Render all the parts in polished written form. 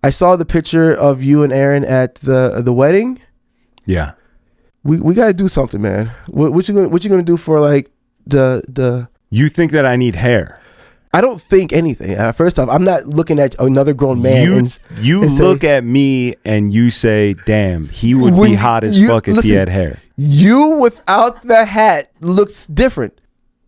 I saw the picture of you and Aaron at the wedding. Yeah. We got to do something, man. What you gonna do for like the? You think that I need hair? I don't think anything. First off, I'm not looking at another grown man. You look at me and you say, "Damn, he would be hot as fuck if he had hair." You without the hat looks different.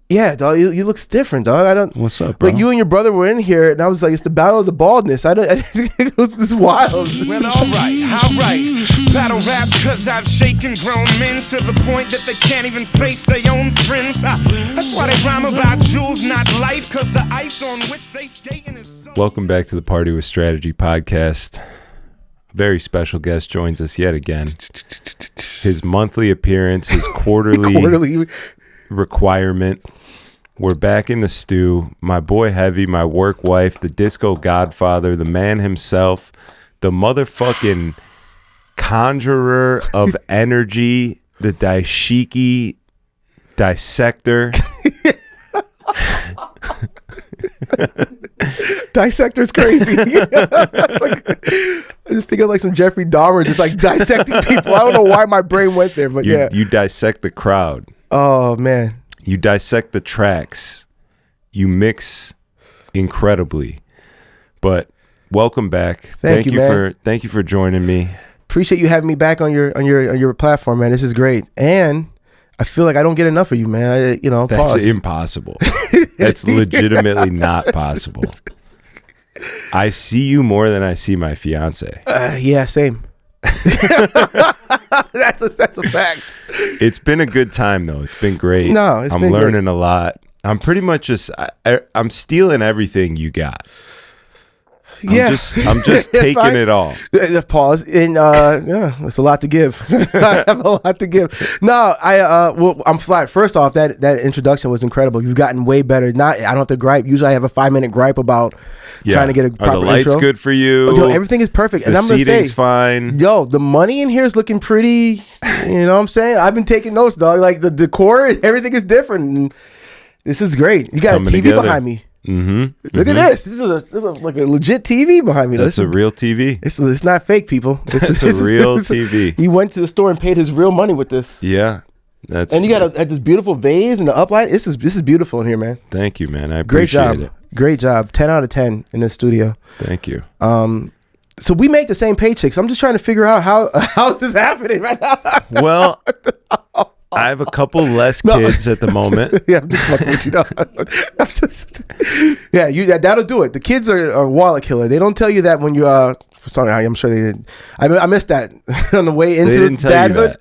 Yeah, dog, you looks different, dog. I don't. What's up, bro? Like you and your brother were in here, and I was like, "It's the battle of the baldness." It was this wild. Well, all right. Battle raps, cause I've shaken grown men to the point that they can't even face their own friends. That's why they rhyme about jewels, not life, cause the ice on which they skating is so. Welcome back to the Party with Strategy podcast. A very special guest joins us yet again. His monthly appearance, his quarterly requirement. We're back in the stew. My boy Heavy, my work wife, the disco godfather, the man himself, the motherfucking conjurer of energy, the daishiki dissector. Dissector's crazy. I just think of like some Jeffrey Dahmer just like dissecting people. I don't know why my brain went there, but you dissect the crowd. Oh man. You dissect the tracks. You mix incredibly. But welcome back. Thank you for joining me. Appreciate you having me back on your platform, man. This is great. And I feel like I don't get enough of you, man. That's pause. Impossible. That's legitimately not possible. I see you more than I see my fiance. Yeah, same. That's a fact. It's been a good time though. It's been great. No, I'm learning a lot. I'm pretty much just I'm stealing everything you got. I'm just taking it all. Pause. And it's a lot to give. I have a lot to give. No, I'm flat. First off, that introduction was incredible. You've gotten way better. I don't have to gripe. Usually I have a 5-minute gripe about trying to get a proper intro. Are the lights good for you? Yo, everything is perfect. The seating's fine. Yo, the money in here is looking pretty. You know what I'm saying? I've been taking notes, dog. Like the decor, everything is different. And this is great. You got a TV behind me. Mm-hmm. Look at this. This is like a legit TV behind me. That's a real TV. It's not fake, people. It's a real TV. He went to the store and paid his real money with this. Yeah, and you got this beautiful vase and the uplight. This is beautiful in here, man. Thank you, man. I appreciate it. Great job. 10 out of 10 in this studio. Thank you. So we make the same paychecks. I'm just trying to figure out how is this happening right now. Well, I have a couple less kids at the moment. Yeah, I'm just fucking with you. That'll do it. The kids are a wallet killer. They don't tell you that when you sorry, I'm sure they didn't. I missed that on the way into dadhood.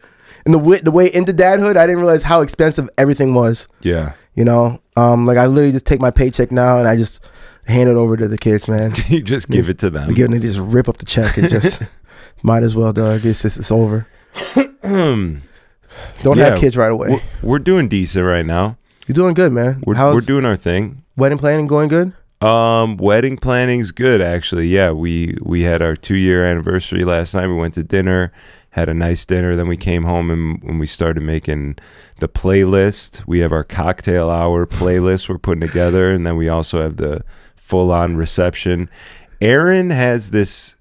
And the way into dadhood, I didn't realize how expensive everything was. Yeah. Like I literally just take my paycheck now and I just hand it over to the kids, man. You just give it to them. They just rip up the check and just might as well, dog. It's over. Don't have kids right away. We're doing decent right now. You're doing good, man. We're doing our thing. Wedding planning going good? Wedding planning's good, actually. Yeah, we had our 2-year anniversary last night. We went to dinner, had a nice dinner. Then we came home and we started making the playlist. We have our cocktail hour playlist we're putting together. And then we also have the full-on reception. Erin has this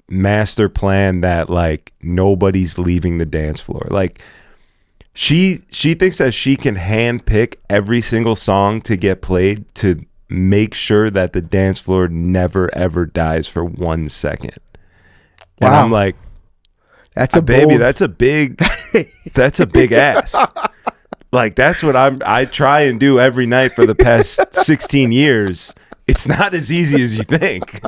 master plan that like nobody's leaving the dance floor. Like she thinks that she can hand pick every single song to get played to make sure that the dance floor never ever dies for 1 second. Wow. And I'm like, that's a big ask. Like that's what I try and do every night for the past 16 years. It's not as easy as you think.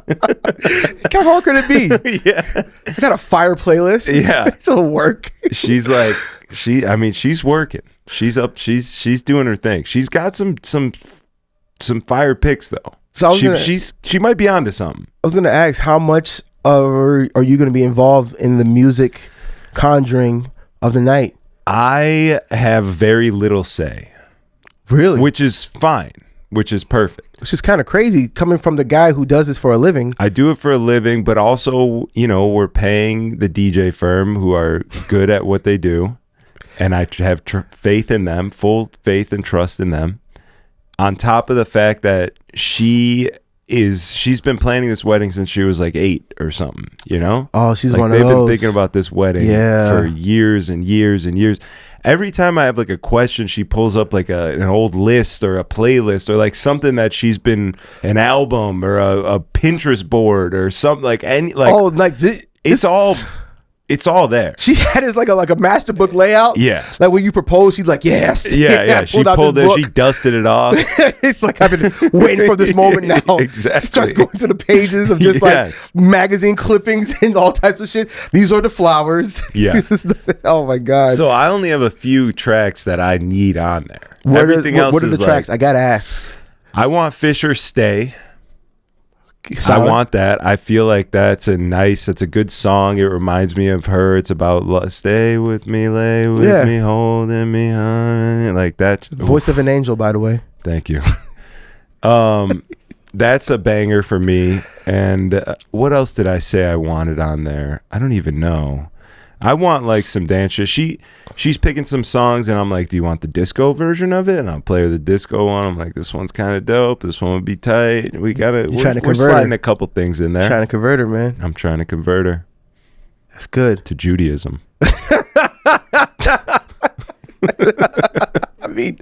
How hard could it be? Yeah. I got a fire playlist. Yeah. It'll work. She's like, she's working. She's up. She's doing her thing. She's got some fire picks though. So she might be onto something. I was going to ask, how much are you going to be involved in the music conjuring of the night? I have very little say. Really? Which is fine. Which is perfect. Which is kind of crazy coming from the guy who does this for a living. I do it for a living, but also, we're paying the DJ firm who are good at what they do. And I have faith in them, full faith and trust in them. On top of the fact that she she's been planning this wedding since she was like 8 or something, you know? Oh, she's like one of they've those. been thinking about this wedding for years and years and years. Every time I have like a question, she pulls up like an old list or a playlist or like something that she's been an album or a Pinterest board or something like any like. Oh, like it's all there. She had it like a master book layout. Yeah. Like when you propose, she's like, yes. Yeah. She pulled it. She dusted it off. It's like I've been waiting for this moment now. Exactly. She starts going through the pages of just like magazine clippings and all types of shit. These are the flowers. Yeah. Oh my God. So I only have a few tracks that I need on there. Everything else what are is the tracks? I gotta ask. I want Fisher Stay. Solid. I want that. I feel like that's a good song. It reminds me of her. It's about stay with me, lay with me, holding me, honey. Like that. Voice of an angel, by the way. Thank you. That's a banger for me. And what else did I say I wanted on there? I don't even know. I want like some dance shit. She's picking some songs and I'm like, do you want the disco version of it? And I'll play her the disco one. I'm like, this one's kind of dope. This one would be tight. We're sliding a couple things in there. Trying to convert her, man. I'm trying to convert her. That's good. To Judaism. I mean,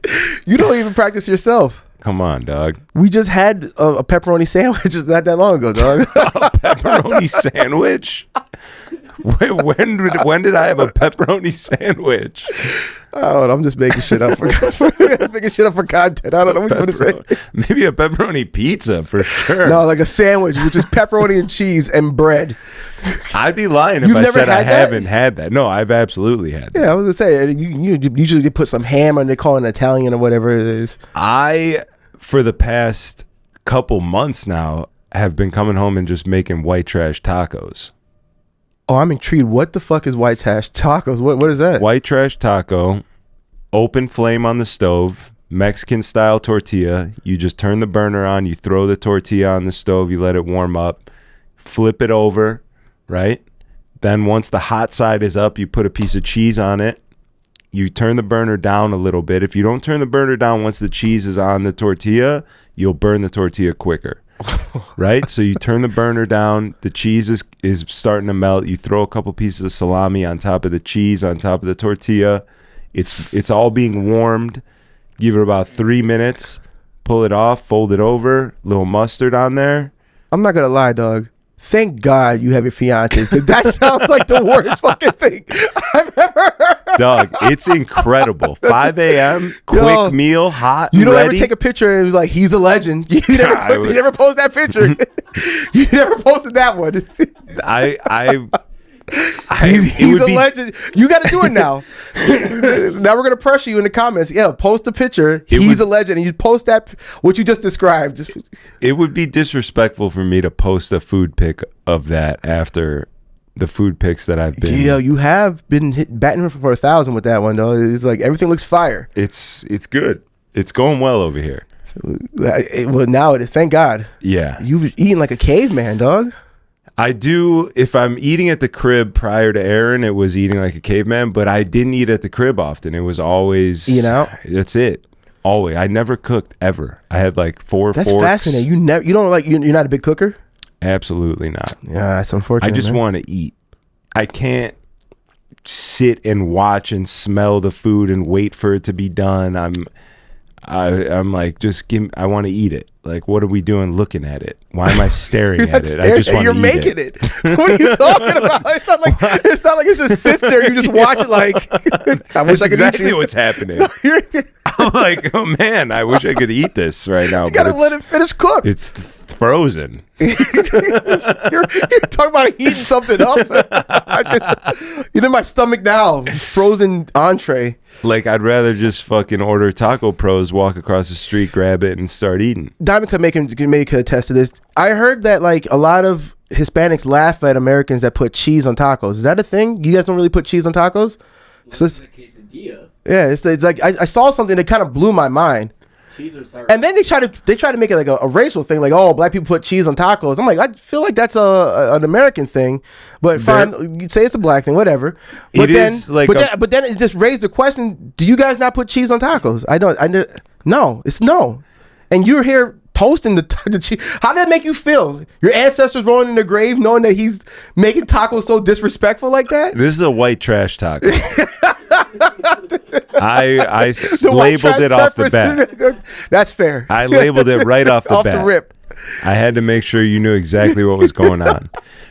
you don't even practice yourself. Come on, dog. We just had a pepperoni sandwich not that long ago, dog. A pepperoni sandwich? When did I have a pepperoni sandwich? Oh, I'm just making shit up for content. I don't know what you want to say. Maybe a pepperoni pizza for sure. No, like a sandwich, which is pepperoni and cheese and bread. I'd be lying if I said I haven't had that. No, I've absolutely had that. Yeah, I was gonna say you usually put some ham and they call it an Italian or whatever it is. For the past couple months now, have been coming home and just making white trash tacos. Oh, I'm intrigued. What the fuck is white trash tacos? What is that? White trash taco, open flame on the stove, Mexican style tortilla. You just turn the burner on, you throw the tortilla on the stove, you let it warm up, flip it over, right? Then once the hot side is up, you put a piece of cheese on it. You turn the burner down a little bit. If you don't turn the burner down once the cheese is on the tortilla, you'll burn the tortilla quicker. Right? So you turn the burner down, the cheese is starting to melt, you throw a couple pieces of salami on top of the cheese, on top of the tortilla. It's all being warmed. Give it about 3 minutes, pull it off, fold it over, little mustard on there. I'm not gonna lie, dog. Thank God you have a fiance, because that sounds like the worst fucking thing I've ever heard. Dog, it's incredible. 5 a.m., quick meal, hot. You don't ready. ever take a picture and it was like, he's a legend. You never post that picture. You never posted that one. He's a legend. You got to do it now. Now we're gonna pressure you in the comments. Yeah, post a picture. He's a legend, and you post that what you just described. It would be disrespectful for me to post a food pic of that after the food pics that I've been. Yeah, you have been batting for 1,000 with that one, though. It's like everything looks fire. It's good. It's going well over here. Well, now it is. Thank God. Yeah, you've eaten like a caveman, dog. I do. If I'm eating at the crib prior to Aaron, it was eating like a caveman, but I didn't eat at the crib often. It was always eating out. That's it. Always. I never cooked ever. I had like 4 forks. That's fascinating. You don't like, you're not a big cooker? Absolutely not. Yeah, that's unfortunate. I just want to eat. I can't sit and watch and smell the food and wait for it to be done. I'm like, just give me, I want to eat it. Like, what are we doing looking at it? Why am I staring at it? I just want to eat it. You're making it. What are you talking about? It's not like it just sits there. You just watch it like, I wish I could exactly eat it. What's happening. I'm like, oh man, I wish I could eat this right now. You got to let it finish cook. It's frozen. you're talking about heating something up. You're in my stomach now. Frozen entree. Like, I'd rather just fucking order Taco Pros, walk across the street, grab it, and start eating. Diamond can make a attest to this. I heard that like a lot of Hispanics laugh at Americans that put cheese on tacos. Is that a thing? You guys don't really put cheese on tacos? So it's a quesadilla. Yeah, it's like I saw something that kind of blew my mind. Cheese or sour. And then they try to make it like a racial thing, like, oh, black people put cheese on tacos. I'm like, I feel like that's an American thing, but fine, you say it's a black thing, whatever. But then it just raised the question: do you guys not put cheese on tacos? No, it's no. And you're here toasting the cheese. How did that make you feel? Your ancestors rolling in the grave knowing that he's making tacos so disrespectful like that? This is a white trash taco. I The white labeled trash it off the peppers. bat. That's fair. I labeled it right off the off bat. the rip. I had to make sure you knew exactly what was going on.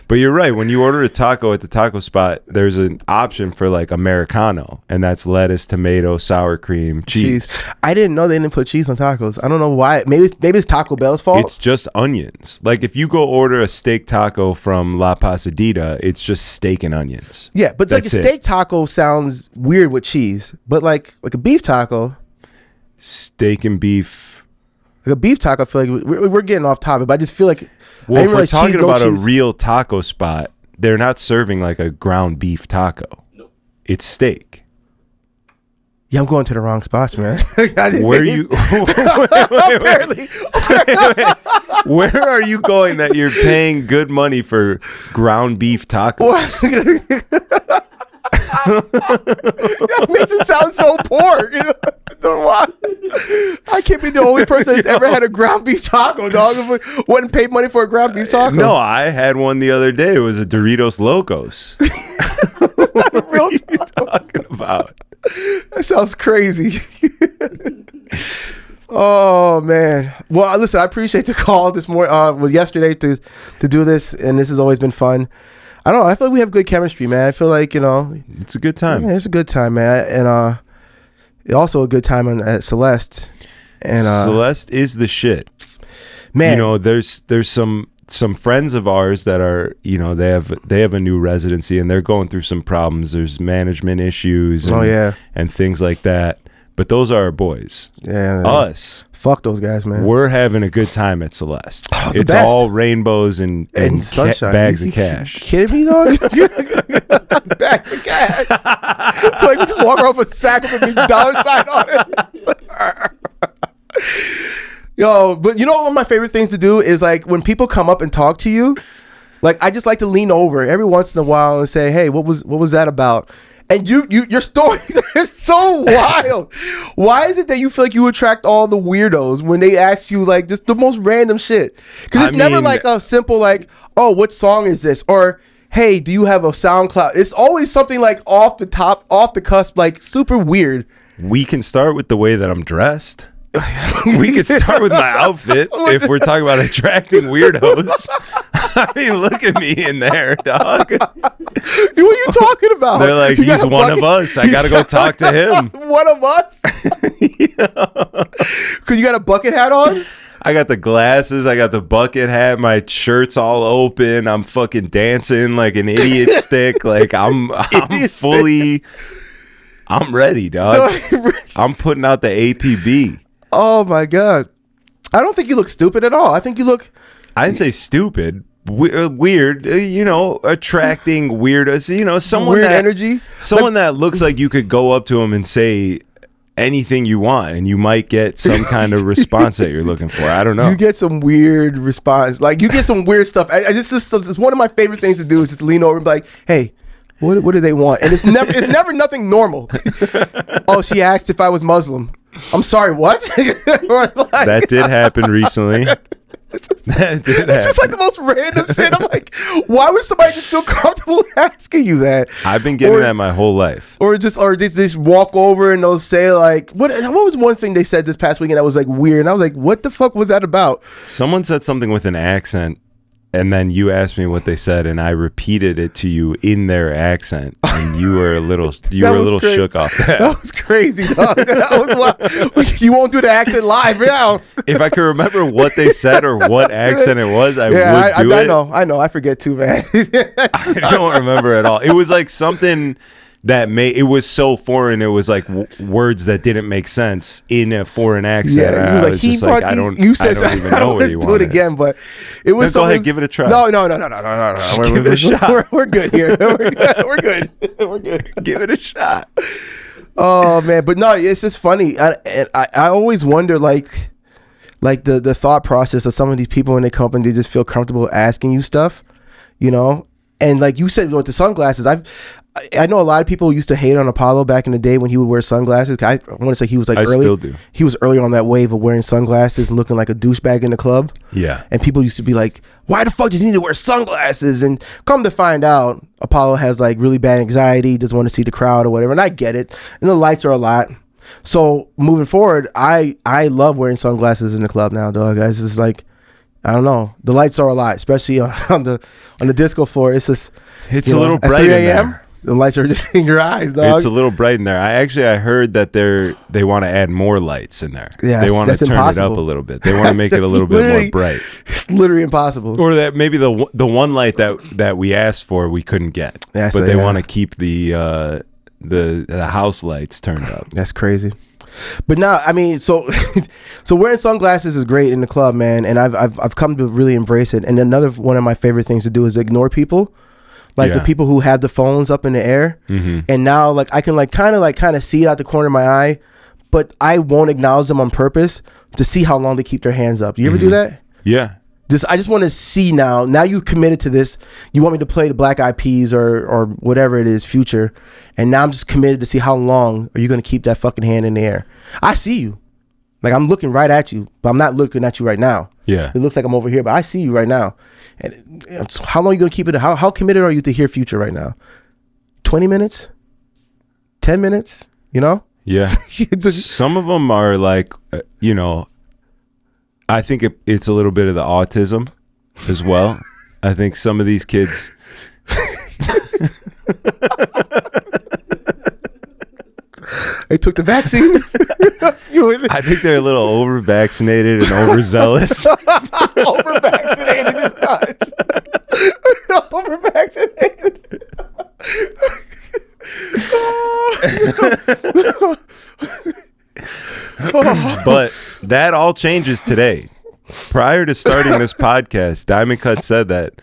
But you're right. When you order a taco at the taco spot, there's an option for like Americano, and that's lettuce, tomato, sour cream, cheese. I didn't know they didn't put cheese on tacos. I don't know why. Maybe it's Taco Bell's fault. It's just onions. Like if you go order a steak taco from La Pasadita, it's just steak and onions. Yeah, but like a That's it. steak taco sounds weird with cheese. But like a beef taco, Steak and beef. like a beef taco, I feel like we're getting off topic. But I just feel like Well, I if didn't we're realize talking cheese, no about a cheese. real taco spot, they're not serving like a ground beef taco. Nope. It's steak. Yeah, I'm going to the wrong spots, man. Where you? Apparently. Where are you going that you're paying good money for ground beef tacos? That makes it sound so poor. You know? I don't know why. I can't be the only person that's ever had a ground beef taco, dog. Wouldn't pay money for a ground beef taco. No, I had one the other day. It was a Doritos Locos. What are you talking about? That sounds crazy. Oh man. Well, listen, I appreciate the call this morning. Was yesterday to do this, and this has always been fun. I don't know. I feel like we have good chemistry, man. I feel like It's a good time. yeah, it's a good time, man. And also a good time at Celeste. And Celeste is the shit. man, You know, there's some friends of ours that are, you know, they have a new residency and they're going through some problems. There's management issues and things like that. But those are our boys. yeah, Us, fuck those guys, man. we're having a good time at Celeste. the It's best. all rainbows and sunshine. bags You of cash. kidding me, dog? Bags of cash. Like we just walk around with a sack with a big dollar sign on it. Yo, but you know one of my favorite things to do is like when people come up and talk to you, like I just like to lean over every once in a while and say, "Hey, what was that about?" And your stories are so wild. Why is it that you feel like you attract all the weirdos when they ask you like just the most random shit? Because it's never like a simple like, "Oh, what song is this?" or "Hey, do you have a SoundCloud?" It's always something like off the top, off the cusp, like super weird. We can start with the way that I'm dressed. We could start with my outfit if we're talking about attracting weirdos. I mean, look at me in there, dog. What are you talking about? They're like, You got he's a one bucket- of us. I gotta go talk to him. One of us? Cause you got a bucket hat on? I got the glasses. I got the bucket hat. My shirt's all open. I'm fucking dancing like an idiot stick. Like I'm fully. I'm ready, dog. I'm putting out the APB. Oh my god. I don't think you look stupid at all. I think you look I didn't say stupid. Weird, you know, attracting weirdos. You know, someone weird that energy. someone that looks like you could go up to him and say anything you want, and you might get some kind of response that you're looking for. I don't know. You get some weird response. Like you get some weird stuff. It's one of my favorite things to do is just lean over and be like, "Hey, what do they want?" And it's never nothing normal. Oh, she asked if I was Muslim. I'm sorry, what? That did happen recently. That did It's just like the most random shit. I'm like, why would somebody just feel comfortable asking you that? I've been getting Or- that my whole life. Or they just walk over and they'll say like, what was one thing they said this past weekend that was like weird? And I was like, what the fuck was that about? Someone said something with an accent, and then you asked me what they said, and I repeated it to you in their accent, and you were a little crazy. shook off that. That was crazy, dog. That was wild. You won't do the accent live now. If I could remember what they said or what accent it was, I would do I it. know. I forget too, man. I don't remember at all. It was like something that it was so foreign. It was like words that didn't make sense in a foreign accent. Yeah, I was just like, I don't even know what you do it wanted. again, but it was. Go ahead, give it a try. No. Give it a shot. We're good here. We're good. We're good. Give it a shot. Oh man, but no, it's just funny. I always wonder like the thought process of some of these people when they come up and they just feel comfortable asking you stuff, you know. And like you said with the sunglasses, I know a lot of people used to hate on Apollo back in the day when he would wear sunglasses. I want to say he was like early. Still do. He was early on that wave of wearing sunglasses and looking like a douchebag in the club. Yeah. And people used to be like, why the fuck does he need to wear sunglasses? And come to find out, Apollo has like really bad anxiety, doesn't want to see the crowd or whatever. And I get it. And the lights are a lot. So moving forward, I love wearing sunglasses in the club now, dog. Guys, it's like, I don't know. The lights are a lot, especially on the disco floor. It's just It's a little bright in there. The lights are just in your eyes, dog. It's a little bright in there. I heard that they want to add more lights in there. Yeah, they want to turn impossible. it up a little bit. They want to make it a little bit more bright. It's literally impossible. Or that maybe the one light that we asked for we couldn't get, That's but it, they yeah. want to keep the house lights turned up. That's crazy. But now, I mean, so wearing sunglasses is great in the club, man, and I've come to really embrace it. And another one of my favorite things to do is ignore people. Like the people who have the phones up in the air, and now like I can like kind of see it out the corner of my eye, but I won't acknowledge them on purpose to see how long they keep their hands up. You ever do that? Yeah. I just want to see now. Now you've committed to this. You want me to play the Black Eyed Peas or whatever it is, Future, and now I'm just committed to see how long are you going to keep that fucking hand in the air. I see you, like I'm looking right at you, but I'm not looking at you right now. Yeah. It looks like I'm over here, but I see you right now. And how long are you going to keep it? How committed are you to hear Future right now? 20 minutes? 10 minutes? You know? Yeah. Some of them are like, I think it's a little bit of the autism as well. I think some of these kids. They took the vaccine. I think they're a little over-vaccinated and overzealous. Over-vaccinated is nuts. Over-vaccinated. But that all changes today. Prior to starting this podcast, Diamond Cut said that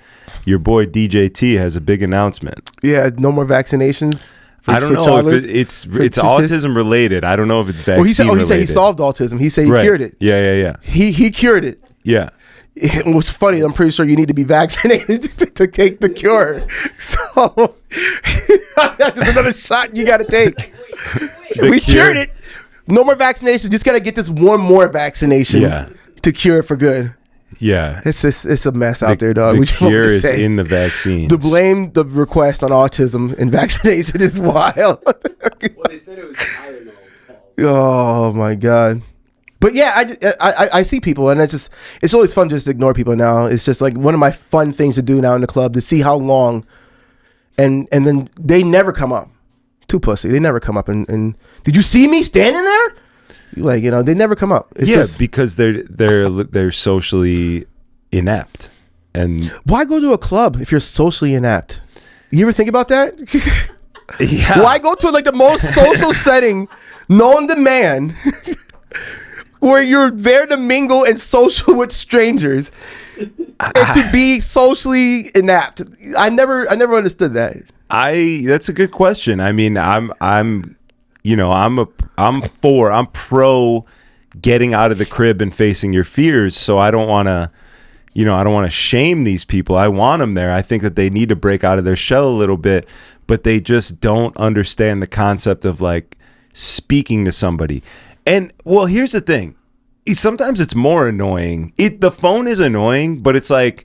your boy DJT has a big announcement. Yeah, no more vaccinations. I don't know if it's autism related. I don't know if it's vaccine related. He said he solved autism. He said he cured it. Yeah. He cured it. Yeah. It was funny. I'm pretty sure you need to be vaccinated to take the cure. So that's just another shot you got to take. We cured it. No more vaccinations. Just got to get this one more vaccination to cure it for good. Yeah. It's a mess out there, dog. The cure is in the vaccine. To blame the request on autism and vaccination is wild. Well, they said it was Tylenol's fault. Oh my God. But yeah, I see people, and it's always fun to just ignore people now. It's just like one of my fun things to do now in the club, to see how long, and then they never come up. Too pussy. They never come up and did you see me standing there? Like, they never come up. It's just, because they're socially inept. And why go to a club if you're socially inept? You ever think about that? Yeah. Why go to like the most social setting known to man, where you're there to mingle and social with strangers, and to be socially inept? I never understood that. That's a good question. I mean, I'm pro getting out of the crib and facing your fears. So I don't want to, shame these people. I want them there. I think that they need to break out of their shell a little bit, but they just don't understand the concept of like speaking to somebody. And well, here's the thing. Sometimes it's more annoying. The phone is annoying, but it's like,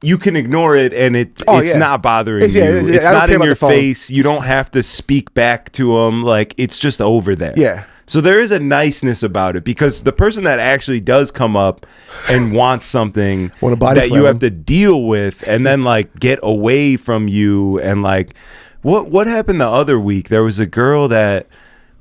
you can ignore it and it's not bothering you. It's not in your face. You don't have to speak back to them. Like, it's just over there. Yeah. So there is a niceness about it, because the person that actually does come up and wants something that you have to deal with and then like get away from you. And like, what happened the other week? There was a girl that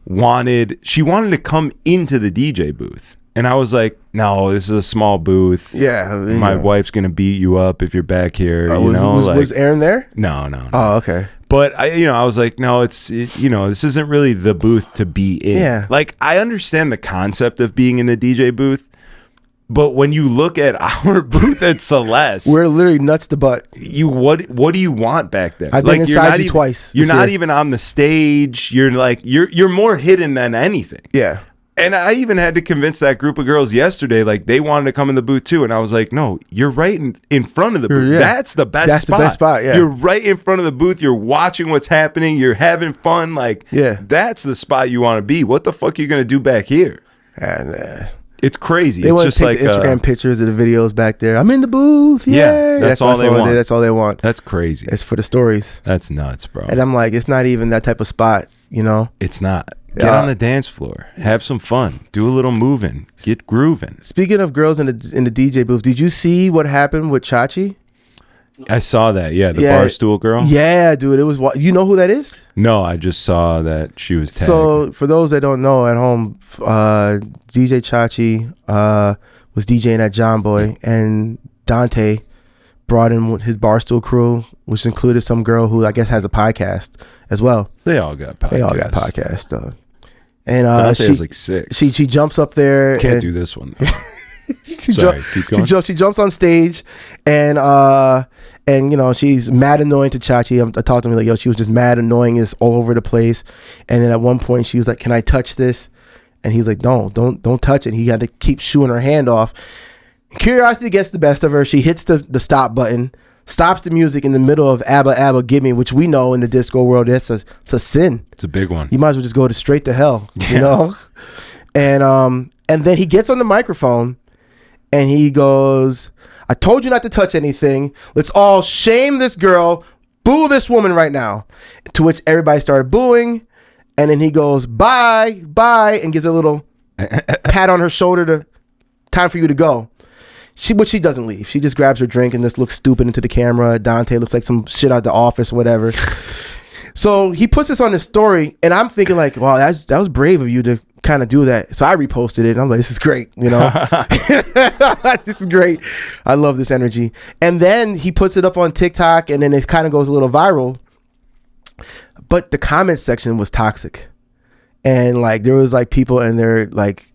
wanted to come into the DJ booth. And I was like, no, this is a small booth. Yeah. My wife's going to beat you up if you're back here. Was Aaron there? No. Oh, okay. But I was like, no, this isn't really the booth to be in. Yeah. Like, I understand the concept of being in the DJ booth, but when you look at our booth at Celeste, we're literally nuts to butt. What do you want back there? I've been inside you twice. You're not even on the stage. You're like, you're more hidden than anything. Yeah. And I even had to convince that group of girls yesterday, like they wanted to come in the booth too. And I was like, no, you're right in front of the booth. Yeah. That's the best That's spot. the best spot, yeah. You're right in front of the booth. You're watching what's happening. You're having fun. Like, Yeah. that's the spot you want to be. What the fuck are you going to do back here? And It's crazy. they It's want just to take like the Instagram pictures of the videos back there. I'm in the booth. Yeah, Yeah, that's all they want. That's all they want. That's crazy. It's for the stories. That's nuts, bro. And I'm like, it's not even that type of spot, you know? It's not. Get Yeah. on the dance floor. Have some fun. Do a little moving. Get grooving. Speaking of girls in the DJ booth, did you see what happened with Chachi? I saw that. Yeah, the Yeah. Barstool girl. Yeah, dude. It was. You know who that is? No, I just saw that she was tagged. So for those that don't know at home, DJ Chachi was DJing at John Boy, and Dante brought in his Barstool crew, which included some girl who I guess has a podcast as well. They all got podcasts. They all got podcasts, dog. And Dante has like 6. she jumps up there. Can't and do this one. she Sorry, keep going. She jumps on stage, and you know, she's mad annoying to Chachi. I talked to him like, yo, she was just mad annoying is all over the place. And then at one point she was like, can I touch this? And he's like, no, don't touch it. He had to keep shooing her hand off. Curiosity gets the best of her. She hits the stop button, stops the music in the middle of Abba Abba Gimme, which we know in the disco world it's a sin. It's a big one. You might as well just go straight to hell, you know? And then he gets on the microphone and he goes, I told you not to touch anything. Let's all shame this girl, boo this woman right now. To which everybody started booing. And then he goes, bye, and gives her a little pat on her shoulder to time for you to go. But she doesn't leave. She just grabs her drink and just looks stupid into the camera. Dante looks like some shit out the office or whatever. So he puts this on his story, and I'm thinking like, wow, that was brave of you to kind of do that. So I reposted it, and I'm like, this is great, you know? This is great. I love this energy. And then he puts it up on TikTok, and then it kind of goes a little viral. But the comment section was toxic. And like there was like people in there like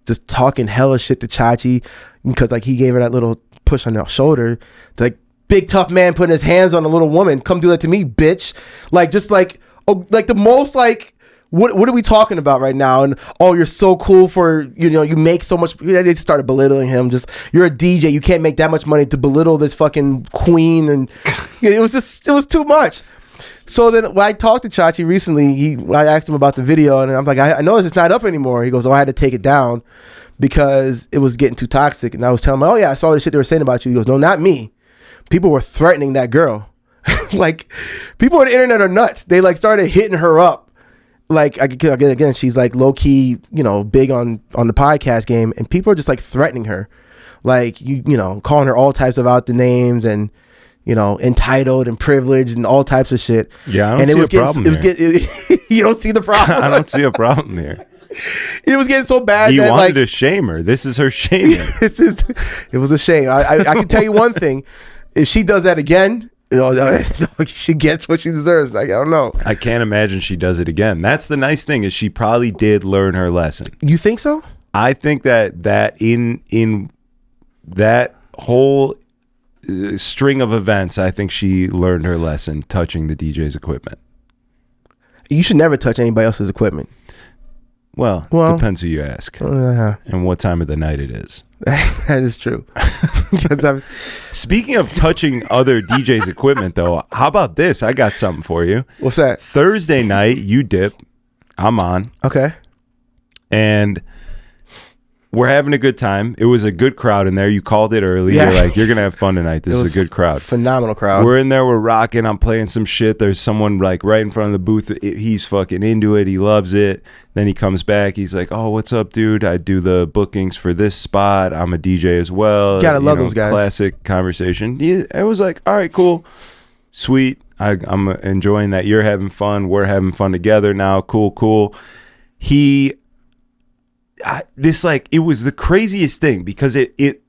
just talking hella shit to Chachi because like he gave her that little push on the shoulder. Like, big tough man putting his hands on a little woman. Come do that to me, bitch. Like, just like, oh, like the most like, what are we talking about right now? And oh, you're so cool for, you know, you make so much. They started belittling him. Just, you're a DJ. You can't make that much money to belittle this fucking queen. And it was too much. So then when I talked to Chachi recently, I asked him about the video, and I'm like, I noticed it's not up anymore. He goes, oh, I had to take it down because it was getting too toxic. And I was telling him, oh yeah, I saw the shit they were saying about you. He goes, no, not me. People were threatening that girl. Like, people on the internet are nuts. They like started hitting her up. Like, again, she's like low key, you know, big on the podcast game, and people are just like threatening her, like you know, calling her all types of out the names and, you know, entitled and privileged and all types of shit. Yeah, I don't see a problem here. You don't see the problem. I don't see a problem here. It was getting so bad. He that, wanted like, to shame her. This is her shaming. It was a shame. I can tell you one thing. If she does that again, you know, she gets what she deserves. Like, I don't know. I can't imagine she does it again. That's the nice thing, is she probably did learn her lesson. You think so? I think that in that whole string of events, I think she learned her lesson touching the DJ's equipment. You should never touch anybody else's equipment. Well, depends who you ask and what time of the night it is. That is true. Speaking of touching other DJ's equipment, though, how about this? I got something for you. What's that? Thursday night, you dip. I'm on. Okay. And we're having a good time. It was a good crowd in there. You called it early. Yeah. You're like, you're going to have fun tonight. This is a good crowd. Phenomenal crowd. We're in there. We're rocking. I'm playing some shit. There's someone like right in front of the booth. He's fucking into it. He loves it. Then he comes back. He's like, oh, what's up, dude? I do the bookings for this spot. I'm a DJ as well. You gotta love those guys. Classic conversation. It was like, all right, cool. Sweet. I'm enjoying that. You're having fun. We're having fun together now. Cool. It was the craziest thing because it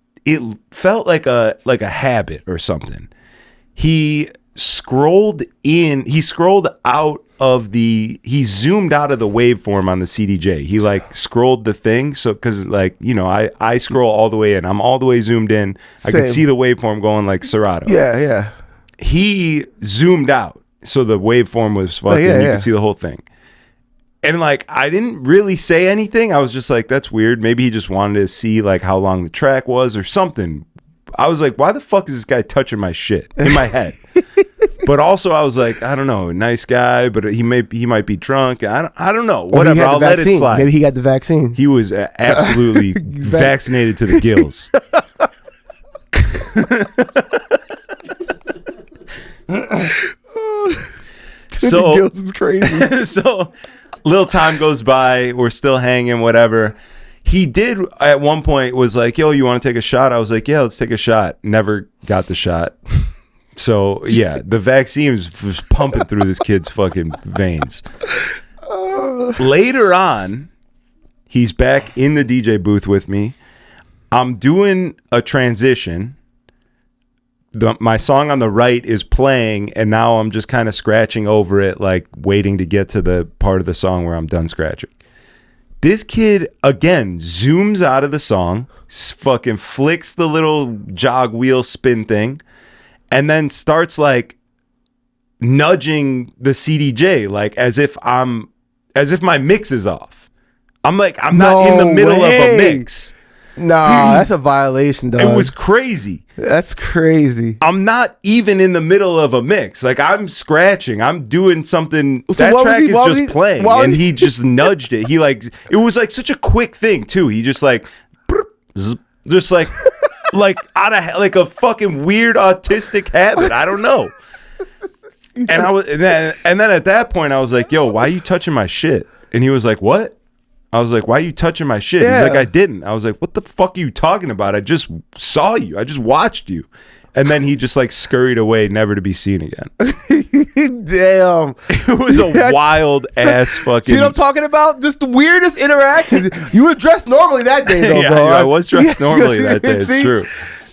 felt like a habit or something. He zoomed out of he zoomed out of the waveform on the CDJ. He like scrolled the thing. So, cause like, you know, I scroll all the way in, I'm all the way zoomed in. Same. I could see the waveform going like Serato. Yeah. He zoomed out. So the waveform was fucking, you could see the whole thing. And like, I didn't really say anything. I was just like, that's weird. Maybe he just wanted to see like how long the track was or something. I was like, why the fuck is this guy touching my shit in my head? But also I was like, I don't know, nice guy, but he might be drunk. I don't know. Whatever. I'll let it slide. Maybe he got the vaccine. He was absolutely vaccinated to the gills. So Gills is crazy. So little time goes by, we're still hanging, whatever. He did at one point was like, yo, you want to take a shot? I was like, yeah, let's take a shot. Never got the shot. So yeah, the vaccine was pumping through this kid's fucking veins. Later on, he's back in the DJ booth with me. I'm doing a transition. My song on the right is playing, and now I'm just kind of scratching over it, like waiting to get to the part of the song where I'm done scratching. This kid, again, zooms out of the song, fucking flicks the little jog wheel spin thing, and then starts like nudging the CDJ, like as if my mix is off. I'm like, I'm not in the middle of a mix. Nah, that's a violation, dog. It was crazy. That's crazy. I'm not even in the middle of a mix. Like, I'm scratching. I'm doing something. So that track is just playing. And he just nudged it. He like, it was like such a quick thing too. He just like, just like out of like a fucking weird autistic habit. I don't know. And then at that point I was like, yo, why are you touching my shit? And he was like, what? I was like, why are you touching my shit? Yeah. He's like, I didn't. I was like, what the fuck are you talking about? I just saw you. I just watched you. And then he just like scurried away, never to be seen again. Damn. It was a wild ass fucking. See what I'm talking about? Just the weirdest interactions. You were dressed normally that day, though, yeah, bro. I was dressed normally that day. It's See? true.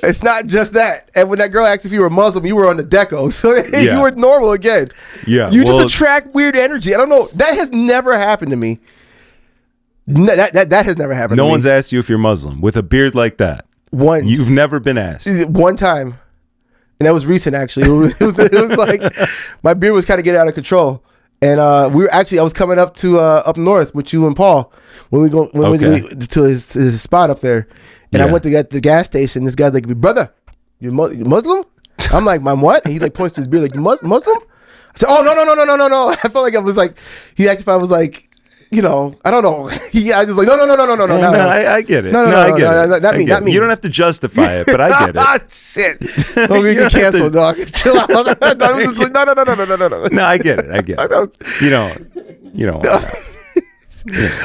It's not just that. And when that girl asked if you were Muslim, you were on the deco. So Yeah. you were normal again. Yeah. You just attract weird energy. I don't know. That has never happened to me. That has never happened to me. No one's asked you if you're Muslim with a beard like that. Once. You've never been asked. One time. And that was recent, actually. It was like my beard was kind of getting out of control. And I was coming up to up north with you and Paul when we to his spot up there. And I went to get the gas station. This guy's like, brother, you Muslim? I'm like, I'm what? And he like points to his beard like, you Muslim? I said, oh, no. I felt like I was like, he asked if I was like, you know, I don't know. I was like, no. I get it. No, I get it. Not me, not me. You don't have to justify it, but I get it. Shit. Don't get canceled, dog. Chill out. No. No, I get it. You know.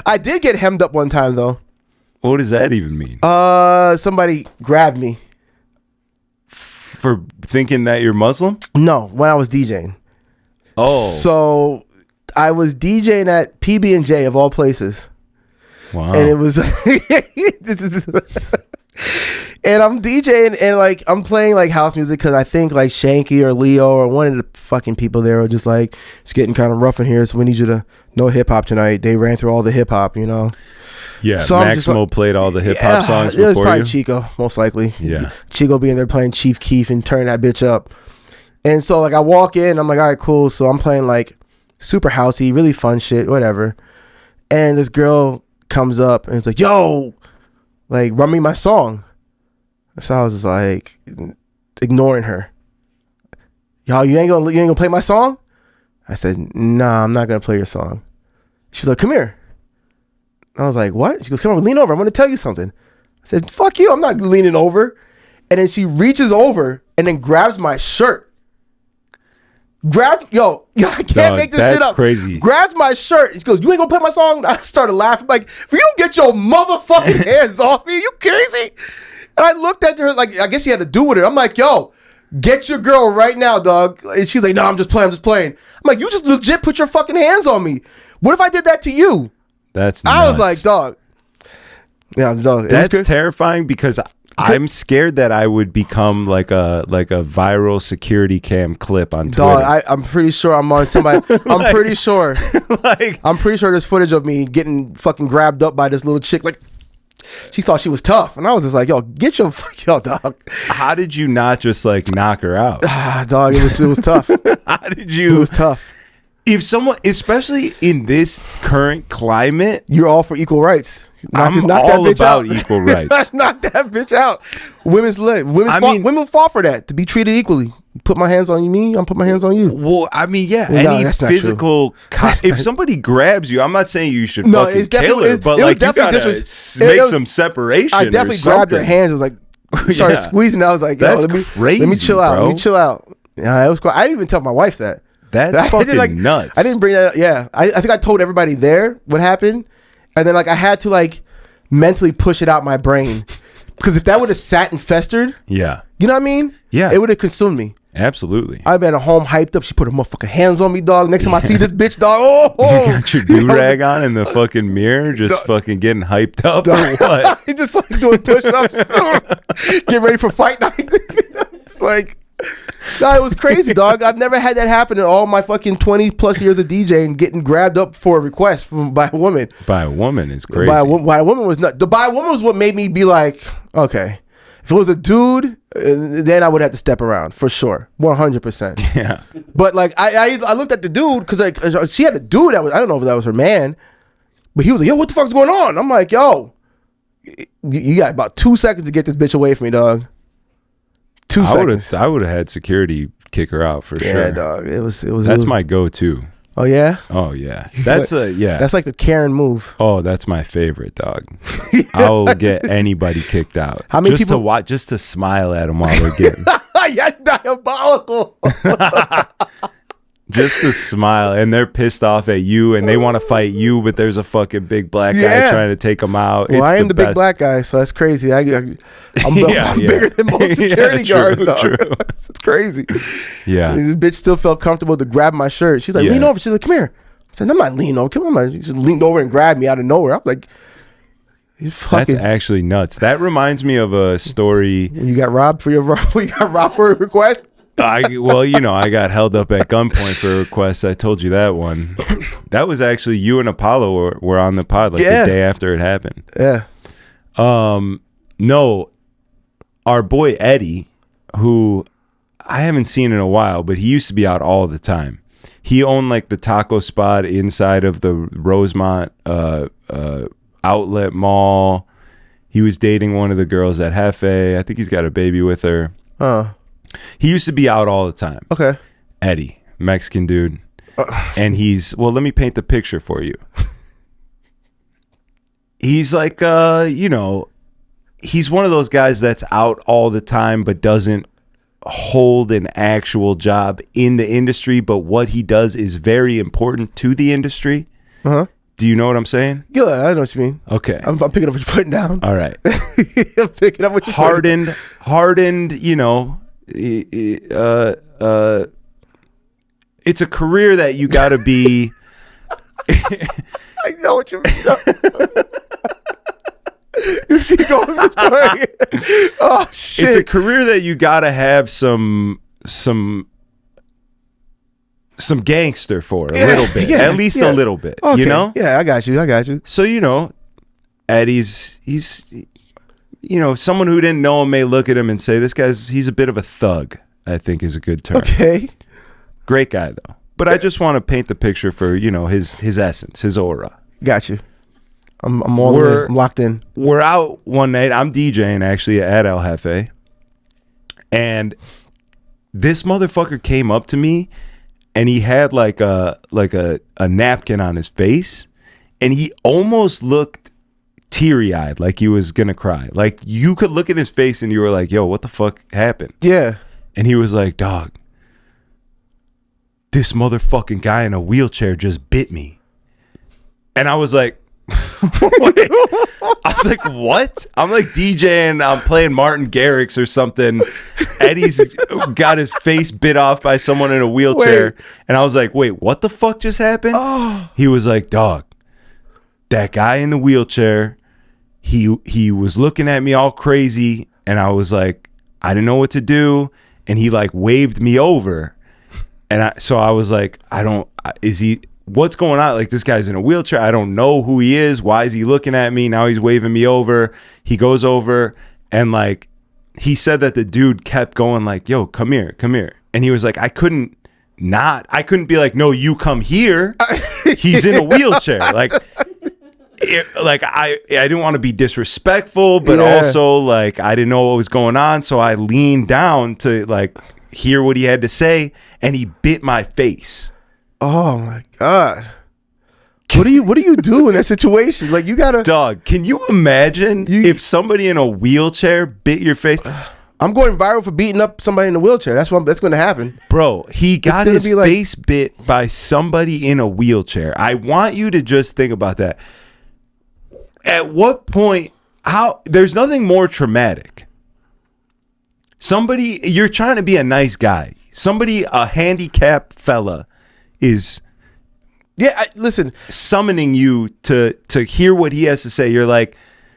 I did get hemmed up one time, though. What does that even mean? Somebody grabbed me. For thinking that you're Muslim? No, when I was DJing. Oh. So I was DJing at PB&J of all places. Wow. And it was and I'm DJing and like I'm playing like house music because I think like Shanky or Leo or one of the fucking people there are just like, it's getting kind of rough in here, so we need you to know hip hop tonight. They ran through all the hip hop, you know. Yeah, so Maximo played all the hip hop songs before you. It was probably Chico, most likely. Yeah. Chico being there playing Chief Keef and turning that bitch up. And so like I walk in, I'm like, all right, cool. So I'm playing like super housey, really fun shit, whatever. And this girl comes up and it's like, yo, like run me my song. So I was just like ignoring her. Yo, you ain't gonna play my song? I said, nah, I'm not gonna play your song. She's like, come here. I was like, what? She goes, come on, lean over. I'm gonna tell you something. I said, fuck you, I'm not leaning over. And then she reaches over and then grabs my shirt. Yo, I can't make this shit up. Crazy. Grabs my shirt. She goes, you ain't gonna play my song? I started laughing. Like, if you don't get your motherfucking hands off me, you crazy? And I looked at her like, I guess she had to do with it. I'm like, yo, get your girl right now, dog. And she's like, no, I'm just playing. I'm like, you just legit put your fucking hands on me. What if I did that to you? That's nuts. I was like, dog. Yeah, dog. That's terrifying because I'm scared that I would become like a viral security cam clip on Twitter. Dog, I'm pretty sure I'm on somebody. I'm pretty sure. I'm pretty sure there's footage of me getting fucking grabbed up by this little chick. Like, she thought she was tough, and I was just like, yo, get your dog. How did you not just like knock her out? Dog, it was tough. How did you? It was tough. If someone, especially in this current climate, You're all for equal rights. I'm knock all that bitch about out. equal rights. Knock that bitch out. Women fall for that, to be treated equally. Put my hands on me, I'm put my hands on you. Well, I mean, yeah, Well, no, any that's not physical. If somebody grabs you, I'm not saying you should No, fucking it's kill definitely- her, it- but it was like you definitely gotta disres- make it was- some separation. I definitely or grabbed her something. hands. It was like started Yeah. squeezing. I was like, yo, That's let me crazy, chill out. bro. Let me chill out. Yeah, it was. I didn't even tell my wife that. That's I fucking did, like, nuts. I didn't bring that up. Yeah. I think I told everybody there what happened. And then like I had to like mentally push it out my brain. Because if that would have sat and festered, Yeah, you know what I mean? Yeah. It would have consumed me. absolutely. I've been at home hyped up. She put her motherfucking hands on me, dog. Next time I see this bitch, dog, oh. You got your do-rag on in the fucking mirror, just fucking getting hyped up or what? He just like doing push-ups. Get ready for fight night. It's like, no, it was crazy, dog. I've never had that happen in all my fucking 20 plus years of DJing, getting grabbed up for a request by a woman. By a woman is crazy. By a woman was not. The by a woman was what made me be like, okay. If it was a dude, then I would have to step around for sure, 100%. Yeah. But like I looked at the dude because like she had a dude that was, I don't know if that was her man, but he was like, yo, what the fuck's going on? I'm like, yo, you got about 2 seconds to get this bitch away from me, dog. 2 seconds. I would have had security kick her out for Yeah, sure. dog. It was. That's my go-to. Oh yeah. Oh yeah, that's yeah. That's like the Karen move. Oh, that's my favorite, dog. I'll get anybody kicked out. How many just people- to watch, just to smile at them while they're getting, That's diabolical. just to smile, and they're pissed off at you, and they want to fight you, but there's a fucking big black guy Yeah. trying to take them out. Well, It's I am the big best. black guy, so that's crazy. I'm Yeah, bigger than most Yeah, security true, guards, dog. true. It's crazy. Yeah, This bitch still felt comfortable to grab my shirt. She's like, Yeah. lean over. She's like, come here. I said, I'm not leaning over. Come on. She just leaned over and grabbed me out of nowhere. I'm like, you that's fucking. actually nuts. That reminds me of a story. You got robbed for your you got robbed for a request? Well, you know, I got held up at gunpoint for a request. I told you that one. That was actually you and Apollo were on the pod like Yeah. the day after it happened. Yeah. No, our boy Eddie, who I haven't seen in a while, but he used to be out all the time. He owned like the taco spot inside of the Rosemont outlet mall. He was dating one of the girls at Hefe. I think he's got a baby with her. He used to be out all the time. Okay. Eddie, Mexican dude. And well, let me paint the picture for you. He's like, you know, he's one of those guys that's out all the time, but doesn't hold an actual job in the industry. But what he does is very important to the industry. Uh-huh. Do you know what I'm saying? Yeah, I know what you mean. Okay. I'm picking up what you're putting down. All right. I'm picking up what you're putting down. Hardened, you know, it's a career that you got to be. I know what you mean. Just keep going with the story. Oh shit! It's a career that you got to have some gangster for a little bit, at least a little bit, Okay. you know? Yeah, I got you. So, you know, Eddie's, he's, you know, someone who didn't know him may look at him and say, he's a bit of a thug, I think is a good term. Okay. Great guy, though. But I just want to paint the picture for, you know, his essence, his aura. Got you. I'm all the way. I'm locked in. We're out one night. I'm DJing actually at El Jefe. And this motherfucker came up to me and he had like a napkin on his face and he almost looked teary-eyed, like he was gonna cry. Like you could look at his face and you were like, yo, what the fuck happened? Yeah. And he was like, dog, this motherfucking guy in a wheelchair just bit me. And I was like, wait. I was like, what? I'm like DJing, I'm playing Martin Garrix or something. Eddie's got his face bit off by someone in a wheelchair. Wait. And I was like, wait, what the fuck just happened? Oh. He was like, dog, that guy in the wheelchair, he was looking at me all crazy. And I was like, I didn't know what to do. And he like waved me over. And so I was like, what's going on? Like, this guy's in a wheelchair. I don't know who he is. Why is he looking at me? Now he's waving me over. He goes over and like, he said that the dude kept going like, yo, come here. And he was like, I couldn't I couldn't be like, no, you come here. He's in a wheelchair. Like I didn't want to be disrespectful, but also like I didn't know what was going on, so I leaned down to like hear what he had to say, and he bit my face. Oh my God. What do you do in that situation? Like, you gotta, dog, can you imagine if somebody in a wheelchair bit your face? I'm going viral for beating up somebody in a wheelchair. That's going to happen. Bro, he got his face bit by somebody in a wheelchair. I want you to just think about that. At what point, there's nothing more traumatic. Somebody, you're trying to be a nice guy. A handicapped fella is listen, summoning you to hear what he has to say. You're like,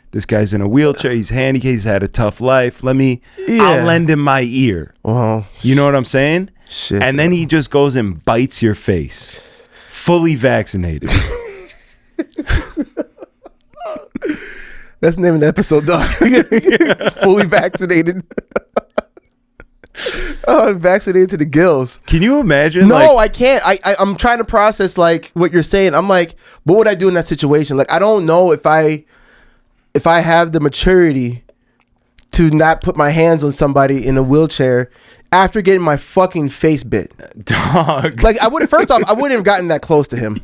this guy's in a wheelchair, he's handicapped, he's had a tough life, I'll lend him my ear. Well, you know what I'm saying? Shit. And then he just goes and bites your face, fully vaccinated. That's the name of the episode, dog. It's fully vaccinated. Vaccinated to the gills. Can you imagine? No, I can't. I'm trying to process like what you're saying. I'm like, what would I do in that situation? Like, I don't know if I have the maturity to not put my hands on somebody in a wheelchair after getting my fucking face bit. Dog. Like, I wouldn't have gotten that close to him.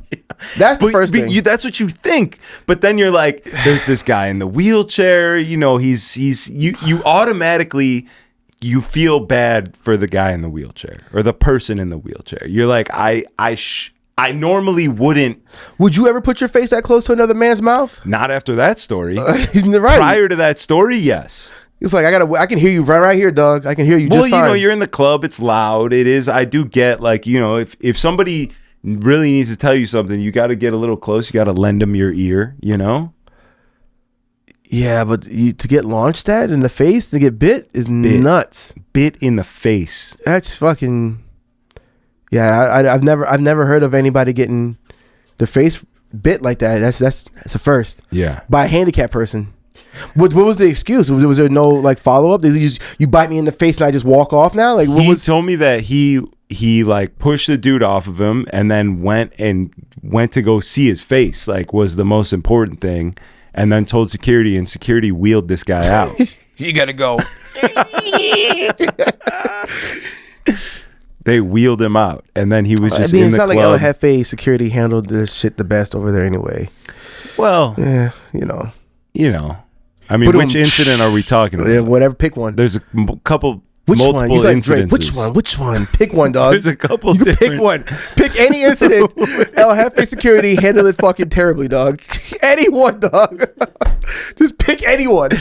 That's the first thing. That's what you think. But then you're like, there's this guy in the wheelchair, you know, you automatically, you feel bad for the guy in the wheelchair or the person in the wheelchair. You're like, I normally wouldn't. Would you ever put your face that close to another man's mouth? Not after that story. Right. Prior to that story, yes. It's like, I can hear you right here, dog. I can hear you just fine. Well, you know, you're in the club. It's loud. It is. I do get like, you know, if somebody really needs to tell you something, you got to get a little close. You got to lend them your ear, you know? Yeah, but to get launched at in the face, to get bit is nuts. Bit in the face. That's fucking. Yeah, I've never heard of anybody getting the face bit like that. That's a first. Yeah. By a handicapped person. What was the excuse? Was there no like follow up? Did you bite me in the face and I just walk off now? Like, he told me that he like pushed the dude off of him and then went to go see his face, like was the most important thing, and then told security, and security wheeled this guy out. You gotta go. They wheeled him out, and then he was just in it's the not club. like El Jefe security handled this shit the best over there anyway. Well, yeah, you know. I mean, which incident are we talking about? Yeah, whatever, pick one. There's a couple, which multiple one? incidences. Which one? Pick one, dog. There's a couple. You pick one. Pick any incident. El Jefe security handled it fucking terribly, dog. Anyone, dog. Just pick anyone.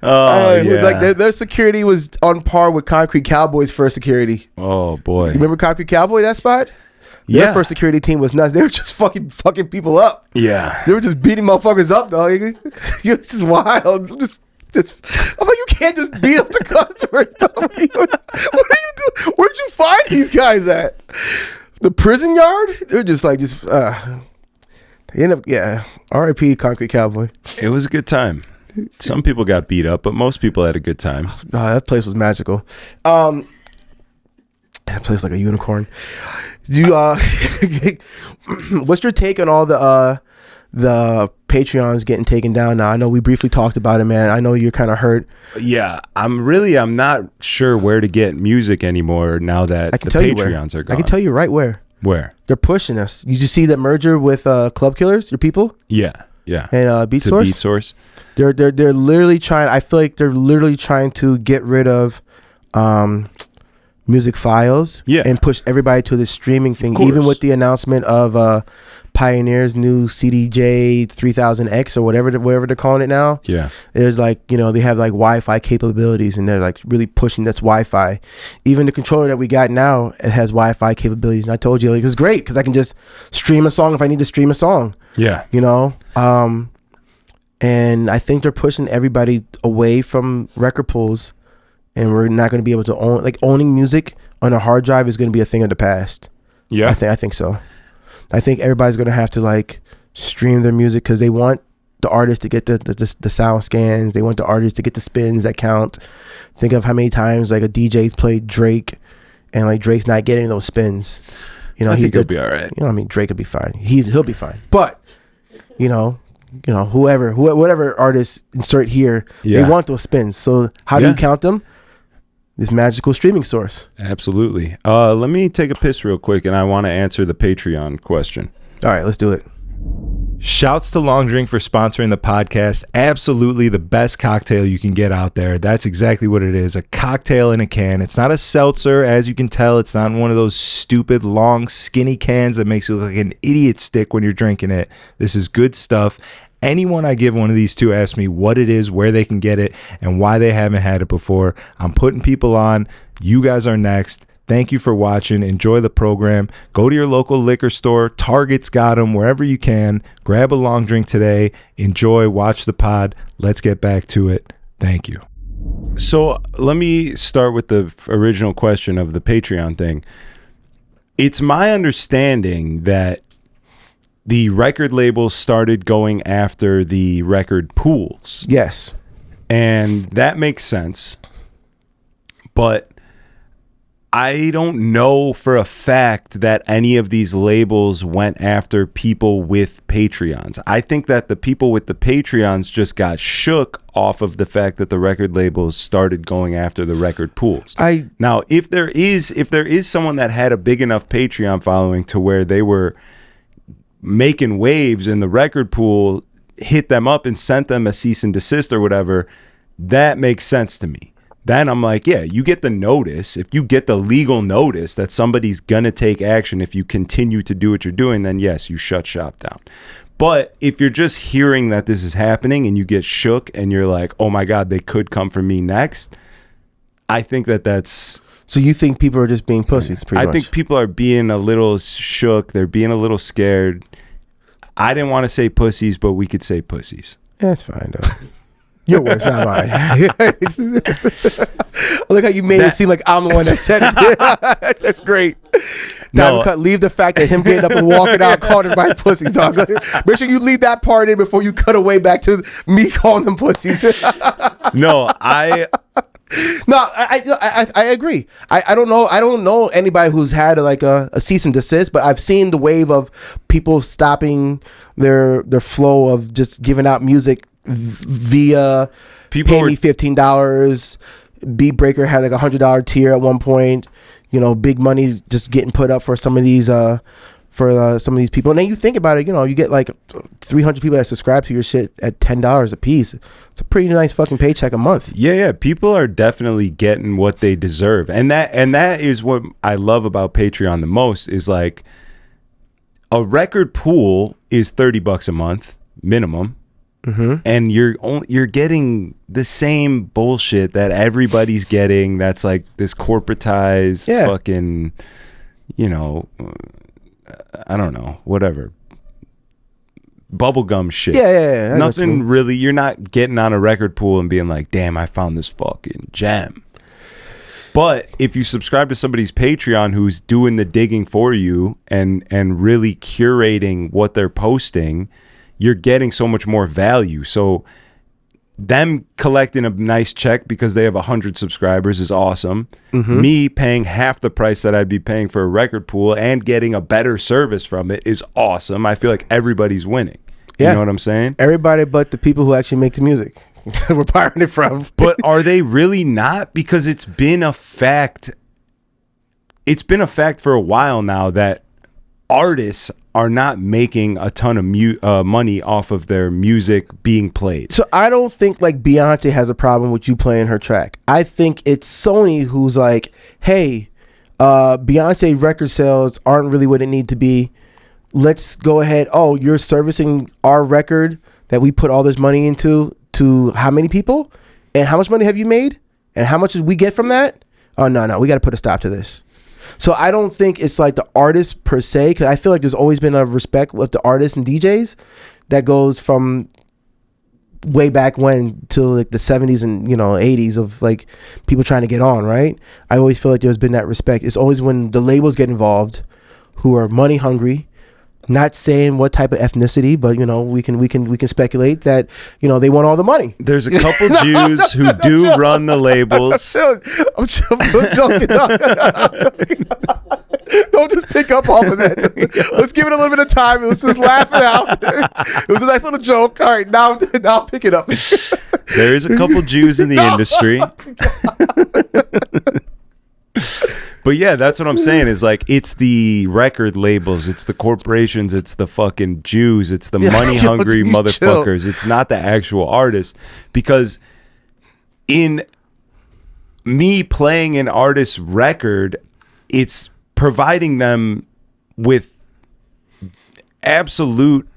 Oh, yeah. Like their security was on par with Concrete Cowboy's first security. Oh boy, you remember Concrete Cowboy? That spot. Their first security team was nuts. They were just fucking people up. Yeah. They were just beating motherfuckers up, dog. It's just wild. I'm like, you can't just beat up the customers. What are you doing? Where'd you find these guys at? The prison yard? They're just like, they end up, yeah. R.I.P. Concrete Cowboy. It was a good time. Some people got beat up, but most people had a good time. That place was magical. That place like a unicorn. What's your take on all the Patreons getting taken down now? I know we briefly talked about it, man. I know you're kind of hurt. Yeah, I'm not sure where to get music anymore now that the Patreons are gone. I can tell you right where. Where? They're pushing us. You just see that merger with Club Killers, your people? Yeah. And Beat Source? Beat Source. They're literally trying, I feel like they're literally trying to get rid of music files and push everybody to this streaming thing, even with the announcement of Pioneer's new CDJ 3000X or whatever they're calling it now. Yeah, there's like, they have like Wi-Fi capabilities, and they're like really pushing that's Wi-Fi. Even the controller that we got now, it has Wi-Fi capabilities, and I told you, like, it's great because I can just stream a song if I need to stream a song. Yeah, and I think they're pushing everybody away from record pools. And we're not going to be able to owning music on a hard drive is going to be a thing of the past. Yeah, I think so. I think everybody's going to have to like stream their music because they want the artist to get the sound scans. They want the artist to get the spins that count. Think of how many times like a DJ's played Drake and like Drake's not getting those spins, you know, I think he'll be all right. You know, I mean, Drake will be fine. He'll be fine. But you know, whatever artists insert here, they want those spins. So how do you count them? This magical streaming source. Absolutely. Let me take a piss real quick, and I want to answer the Patreon question. All right, let's do it. Shouts to Long Drink for sponsoring the podcast. Absolutely the best cocktail you can get out there. That's exactly what it is. A cocktail in a can. It's not a seltzer, as you can tell. It's not one of those stupid, long, skinny cans that makes you look like an idiot stick when you're drinking it. This is good stuff. Anyone I give one of these to ask me what it is, where they can get it, and why they haven't had it before. I'm putting people on. You guys are next. Thank you for watching. Enjoy the program. Go to your local liquor store. Target's got them. Wherever you can. Grab a long drink today. Enjoy. Watch the pod. Let's get back to it. Thank you. So let me start with the original question of the Patreon thing. It's my understanding that the record labels started going after the record pools. Yes. And that makes sense. But I don't know for a fact that any of these labels went after people with Patreons. I think that the people with the Patreons just got shook off of the fact that the record labels started going after the record pools. Now, if there is someone that had a big enough Patreon following to where they were making waves and the record pool hit them up and sent them a cease and desist or whatever, that makes sense to me. Then I'm like, yeah, you get the notice. If you get the legal notice that somebody's going to take action if you continue to do what you're doing, then yes, you shut shop down. But if you're just hearing that this is happening and you get shook and you're like, oh my God, they could come for me next, I think that's... So you think people are just being pussies, pretty much? I think people are being a little shook. They're being a little scared. I didn't want to say pussies, but we could say pussies. That's fine, though. Your words, not mine. Look how you made it seem like I'm the one that said it. That's great. No. Leave the fact that him getting up and walking out calling everybody pussies, dog. Make sure you leave that part in before you cut away back to me calling them pussies. No, I agree. I don't know anybody who's had a cease and desist, but I've seen the wave of people stopping their flow of just giving out music via pay me $15. Beat Breaker had like $100 tier at one point. You know, big money just getting put up for some of these some of these people. And then you think about it, you know, you get like 300 people that subscribe to your shit at $10 a piece. It's a pretty nice fucking paycheck a month. Yeah. People are definitely getting what they deserve. And that is what I love about Patreon the most is like a record pool is $30 a month minimum. Mm-hmm. And you're getting the same bullshit that everybody's getting. That's like this corporatized fucking, you know, I don't know, whatever, bubblegum shit. Yeah. Nothing really. You're not getting on a record pool and being like, damn, I found this fucking gem. But if you subscribe to somebody's Patreon who's doing the digging for you and really curating what they're posting, you're getting so much more value. So them collecting a nice check because they have 100 subscribers is awesome. Mm-hmm. Me paying half the price that I'd be paying for a record pool and getting a better service from it is awesome. I feel like everybody's winning. You know what I'm saying? Everybody but the people who actually make the music. We're buying it from. But are they really not? Because it's been a fact. It's been a fact for a while now that artists are not making a ton of money off of their music being played. So I don't think like Beyonce has a problem with you playing her track. I think it's Sony who's like, hey, Beyonce record sales aren't really what it need to be. Let's go ahead. Oh, you're servicing our record that we put all this money into to how many people? And how much money have you made? And how much did we get from that? Oh, no, we got to put a stop to this. So I don't think it's like the artist per se, because I feel like there's always been a respect with the artists and DJs that goes from way back when to like the 70s and 80s of like people trying to get on, right? I always feel like there's been that respect. It's always when the labels get involved who are money hungry, Not saying what type of ethnicity, but you know, we can speculate that, you know, they want all the money. There's a couple Jews who do run the labels. I'm joking. Don't just pick up off of that. Let's give it a little bit of time. Let's just laugh it out. It was a nice little joke. All right, now pick it up. There is a couple Jews in the industry. But yeah, that's what I'm saying is like, it's the record labels, it's the corporations, it's the fucking Jews, it's the money hungry motherfuckers. It's not the actual artist. Because in me playing an artist's record, it's providing them with absolute,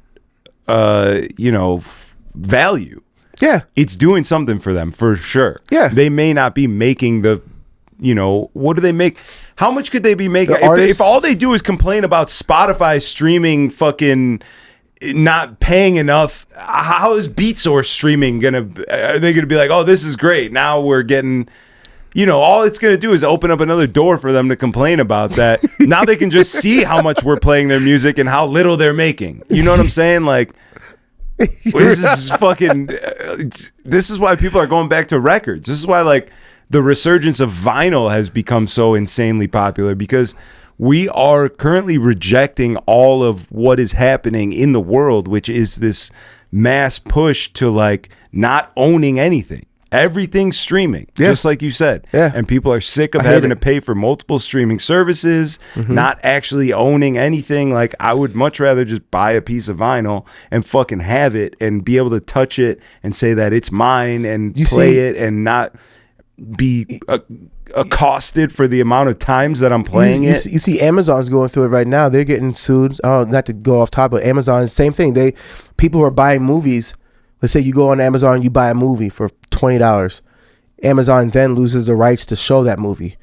value. Yeah. It's doing something for them for sure. Yeah. They may not be making the, what do they make? How much could they be making? If all they do is complain about Spotify streaming fucking not paying enough, how is BeatSource streaming are they gonna be like, oh, this is great, now we're getting, all it's gonna do is open up another door for them to complain about that. Now they can just see how much we're playing their music and how little they're making. You know what I'm saying? Like, this is fucking this is why people are going back to records. This is why, like, the resurgence of vinyl has become so insanely popular, because we are currently rejecting all of what is happening in the world, which is this mass push to like not owning anything. Everything's streaming, just like you said. Yeah. And people are sick of having to pay for multiple streaming services, not actually owning anything. Like, I would much rather just buy a piece of vinyl and fucking have it and be able to touch it and say that it's mine and play it and not be accosted for the amount of times that I'm playing it. You see Amazon's going through it right now. They're getting sued. Oh, not to go off topic, but Amazon, same thing. People who are buying movies, let's say you go on Amazon, you buy a movie for $20. Amazon then loses the rights to show that movie.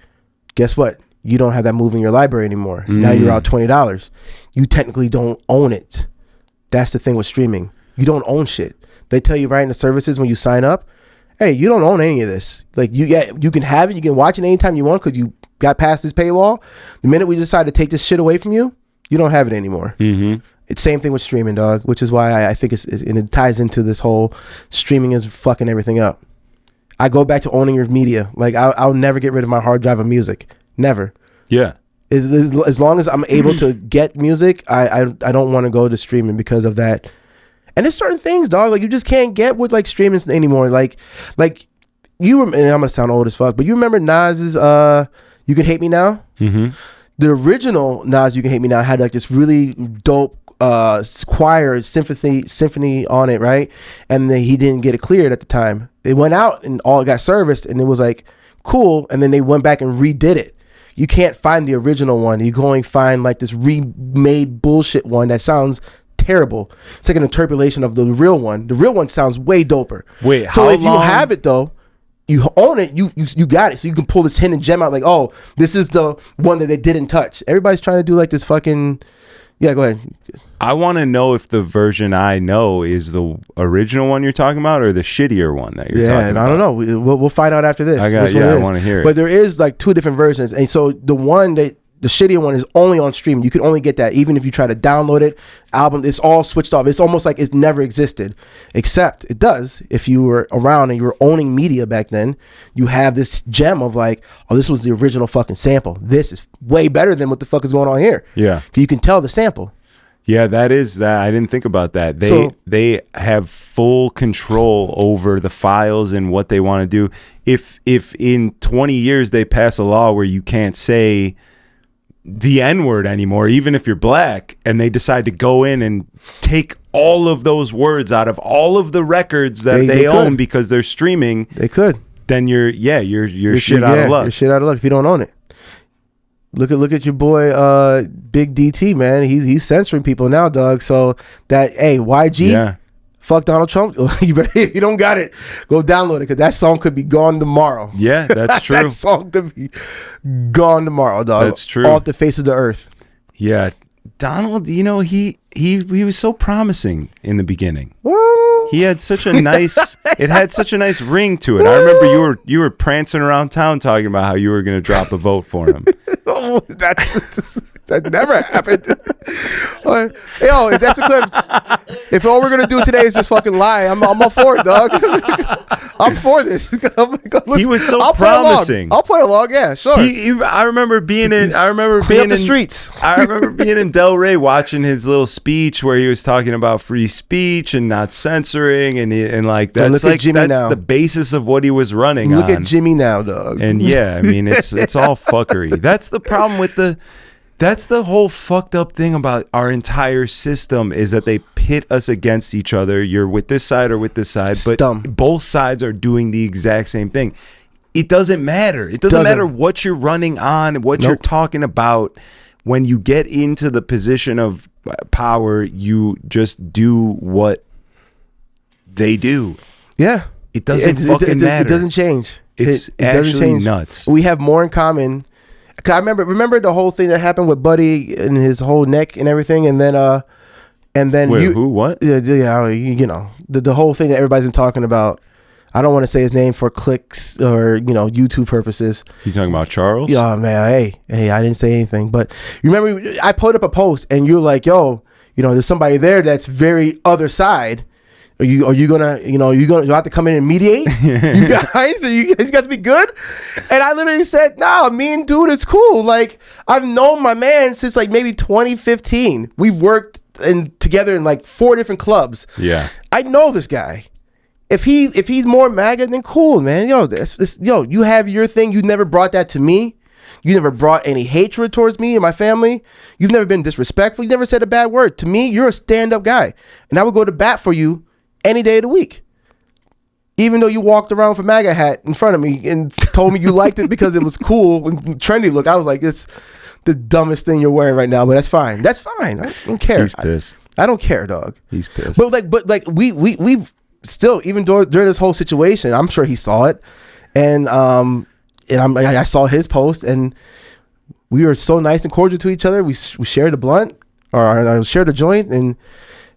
Guess what? You don't have that movie in your library anymore. Now you're out $20. You technically don't own it. That's the thing with streaming. You don't own shit. They tell you right in the services when you sign up, hey, you don't own any of this. Like, you can have it, you can watch it anytime you want because you got past this paywall. The minute we decide to take this shit away from you, you don't have it anymore. It's same thing with streaming, dog, which is why I think it ties into this whole streaming is fucking everything up. I go back to owning your media. Like, I'll never get rid of my hard drive of music. Never. Yeah. As long as I'm able to get music, I don't want to go to streaming because of that. And there's certain things, dog, like you just can't get with like streaming anymore. Like you, and I'm gonna sound old as fuck, but you remember Nas's "You Can Hate Me Now"? The original Nas "You Can Hate Me Now" had like this really dope choir symphony on it, right? And then he didn't get it cleared at the time. It went out and all got serviced, and it was like cool. And then they went back and redid it. You can't find the original one. You go and find like this remade bullshit one that sounds terrible. It's like an interpolation of the real one. The real one sounds way doper. Wait, so if you have it though, you own it, you got it, so you can pull this hidden gem out like, oh, this is the one that they didn't touch. Everybody's trying to do like this fucking, yeah, go ahead. I want to know if the version I know is the original one you're talking about or the shittier one that you're talking about. I don't know. We'll find out after this. I want to hear it. But there is like two different versions, and so the shittier one is only on stream. You can only get that even if you try to download it. Album, it's all switched off. It's almost like it's never existed, except it does. If you were around and you were owning media back then, you have this gem of like, oh, this was the original fucking sample. This is way better than what the fuck is going on here. Yeah. You can tell the sample. Yeah, that is that. I didn't think about that. They have full control over the files and what they want to do. If in 20 years they pass a law where you can't say the N-word anymore, even if you're black, and they decide to go in and take all of those words out of all of the records that they own because they're streaming, they could. Then you're shit out of luck. You're shit out of luck if you don't own it. Look at your boy Big DT, man. He's censoring people now, dog. So that, hey, YG, fuck Donald Trump. You better, if you don't got it, go download it because that song could be gone tomorrow. Yeah, that's true. That song could be gone tomorrow, dog. That's true. Off the face of the earth. Yeah, Donald. He was so promising in the beginning. Well, he had such a nice. It had such a nice ring to it. I remember you were prancing around town talking about how you were going to drop a vote for him. that never happened. Yo, if that's a clip, if all we're gonna do today is just fucking lie, I'm all for it, dog. I'm for this. He was so I'll promising. I'll play along. Yeah, sure. I remember being in. Clean up the streets. I remember being in Delray watching his little speech where he was talking about free speech and not censoring, and like that's like that's the basis of what he was running. Look at Jimmy now, dog. And yeah, I mean it's all fuckery. That's the problem with that's the whole fucked up thing about our entire system is that they pit us against each other. You're with this side or with this side, but both sides are doing the exact same thing. It doesn't matter. It doesn't matter what you're running on, what you're talking about. When you get into the position of power, you just do what they do. Yeah. It doesn't fucking matter. It doesn't change. It's actually nuts. We have more in common. I remember the whole thing that happened with Buddy and his whole neck and everything, and then wait, who, what? Yeah, you know, the whole thing that everybody's been talking about. I don't want to say his name for clicks or, you know, YouTube purposes. You talking about Charles? Yeah, man. Hey, I didn't say anything, but you remember I put up a post and you're like, yo, you know, there's somebody there that's very other side. Are you gonna have to come in and mediate? You guys, you guys got to be good. And I literally said, nah, me and dude is cool. Like, I've known my man since like maybe 2015. We've worked together in like 4 different clubs. Yeah, I know this guy. If he's more MAGA, then cool, man. Yo, you have your thing. You never brought that to me. You never brought any hatred towards me and my family. You've never been disrespectful. You never said a bad word to me. You're a stand-up guy, and I would go to bat for you any day of the week. Even though you walked around with a MAGA hat in front of me and told me you liked it because it was cool and trendy look, I was like, it's the dumbest thing you're wearing right now, but that's fine. That's fine. I don't care. He's pissed. I don't care, dog. He's pissed. But we've still, even during this whole situation, I'm sure he saw it, and I saw his post, and we were so nice and cordial to each other. We shared a blunt, or I shared a joint, and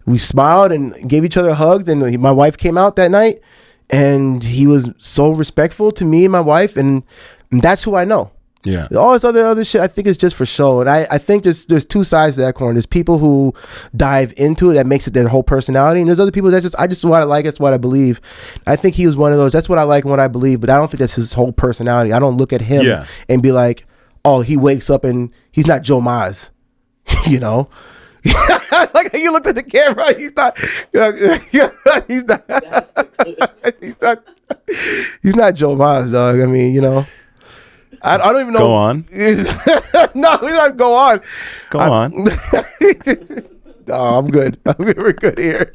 we smiled and gave each other hugs. And my wife came out that night, and he was so respectful to me and my wife, and that's who I know. Yeah. All this other shit, I think is just for show. And I think there's 2 sides to that coin. There's people who dive into it, that makes it their whole personality, and there's other people that just what I like, it's what I believe. I think he was one of those. That's what I like and what I believe, but I don't think that's his whole personality. I don't look at him and be like, oh, he wakes up and he's not Joe Maz, you know. Like you looked at the camera, he's not. He's not Joe Maz, dog. I mean, you know. I don't even know. Go on. No, we don't go on. Go on. No, I'm good. We're good here.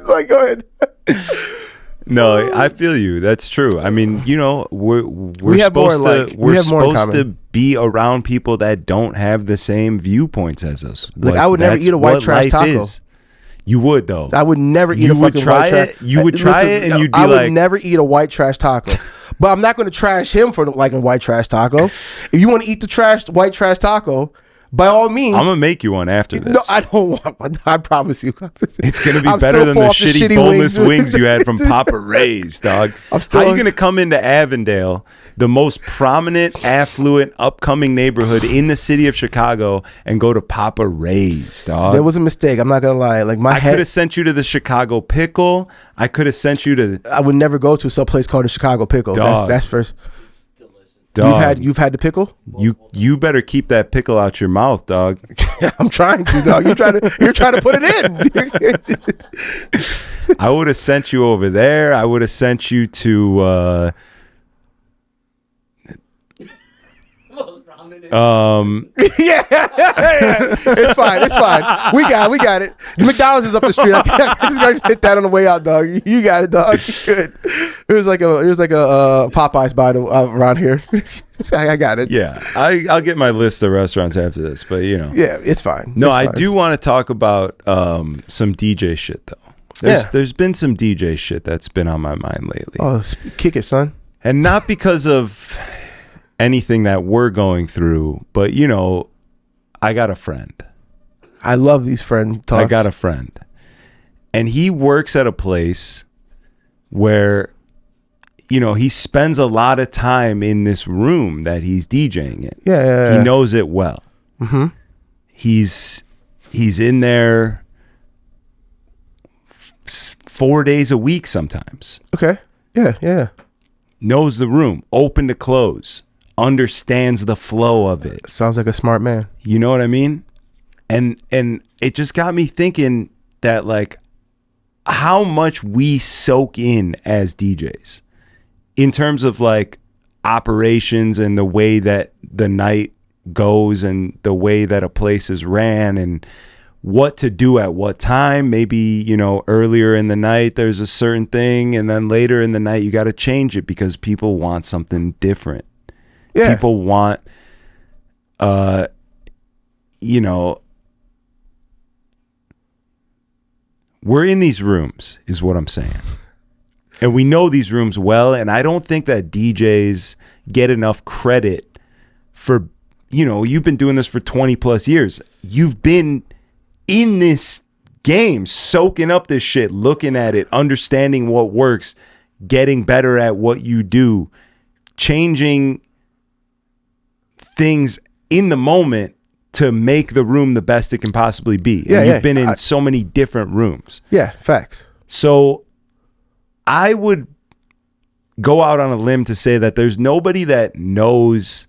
Like, go ahead. No, I feel you. That's true. I mean, you know, we're supposed to be around people that don't have the same viewpoints as us. Like I would never eat a white trash taco. You would though. I would never eat a fucking white trash. You would try it, and you'd be like, I would never eat a white trash taco. But I'm not going to trash him for liking white trash taco. If you want to eat the white trash taco, by all means, I'm gonna make you one after this. No, I don't want one. I promise you. It's gonna be better than the shitty boneless wings you had from Papa Ray's, dog. How are you gonna come into Avondale, the most prominent, affluent, upcoming neighborhood in the city of Chicago, and go to Papa Ray's, dog? There was a mistake. I'm not gonna lie. Like I could have sent you to the Chicago Pickle. I could have sent you to. I would never go to some place called the Chicago Pickle. That's first. Dog. You've had the pickle? You better keep that pickle out your mouth, dog. I'm trying to, dog. You're trying to put it in. I would have sent you over there. I would have sent you to yeah. It's fine. We got it. The McDonald's is up the street. I just gotta hit that on the way out, dog. You got it, dog. Good. It was like a Popeyes by around here. I got it. Yeah, I'll get my list of restaurants after this, but you know. Yeah, it's fine. No, I do want to talk about some DJ shit though. There's been some DJ shit that's been on my mind lately. Oh, kick it, son. And not because of anything that we're going through, but you know, I got a friend. I love these friend talks. I got a friend, and he works at a place where you know, he spends a lot of time in this room that he's DJing in. Yeah. He knows it well. Mm-hmm. He's in there 4 days a week sometimes. Okay. Yeah. Knows the room, open to close, understands the flow of it. Sounds like a smart man. You know what I mean? And it just got me thinking that, like, how much we soak in as DJs in terms of like operations and the way that the night goes and the way that a place is ran and what to do at what time. Maybe, you know, earlier in the night there's a certain thing, and then later in the night you got to change it because people want something different. Yeah. People want, you know, we're in these rooms is what I'm saying. And we know these rooms well, and I don't think that DJs get enough credit for, you know, you've been doing this for 20 plus years. You've been in this game, soaking up this shit, looking at it, understanding what works, getting better at what you do, changing things in the moment to make the room the best it can possibly be. Yeah, and you've been in so many different rooms. Yeah, facts. So I would go out on a limb to say that there's nobody that knows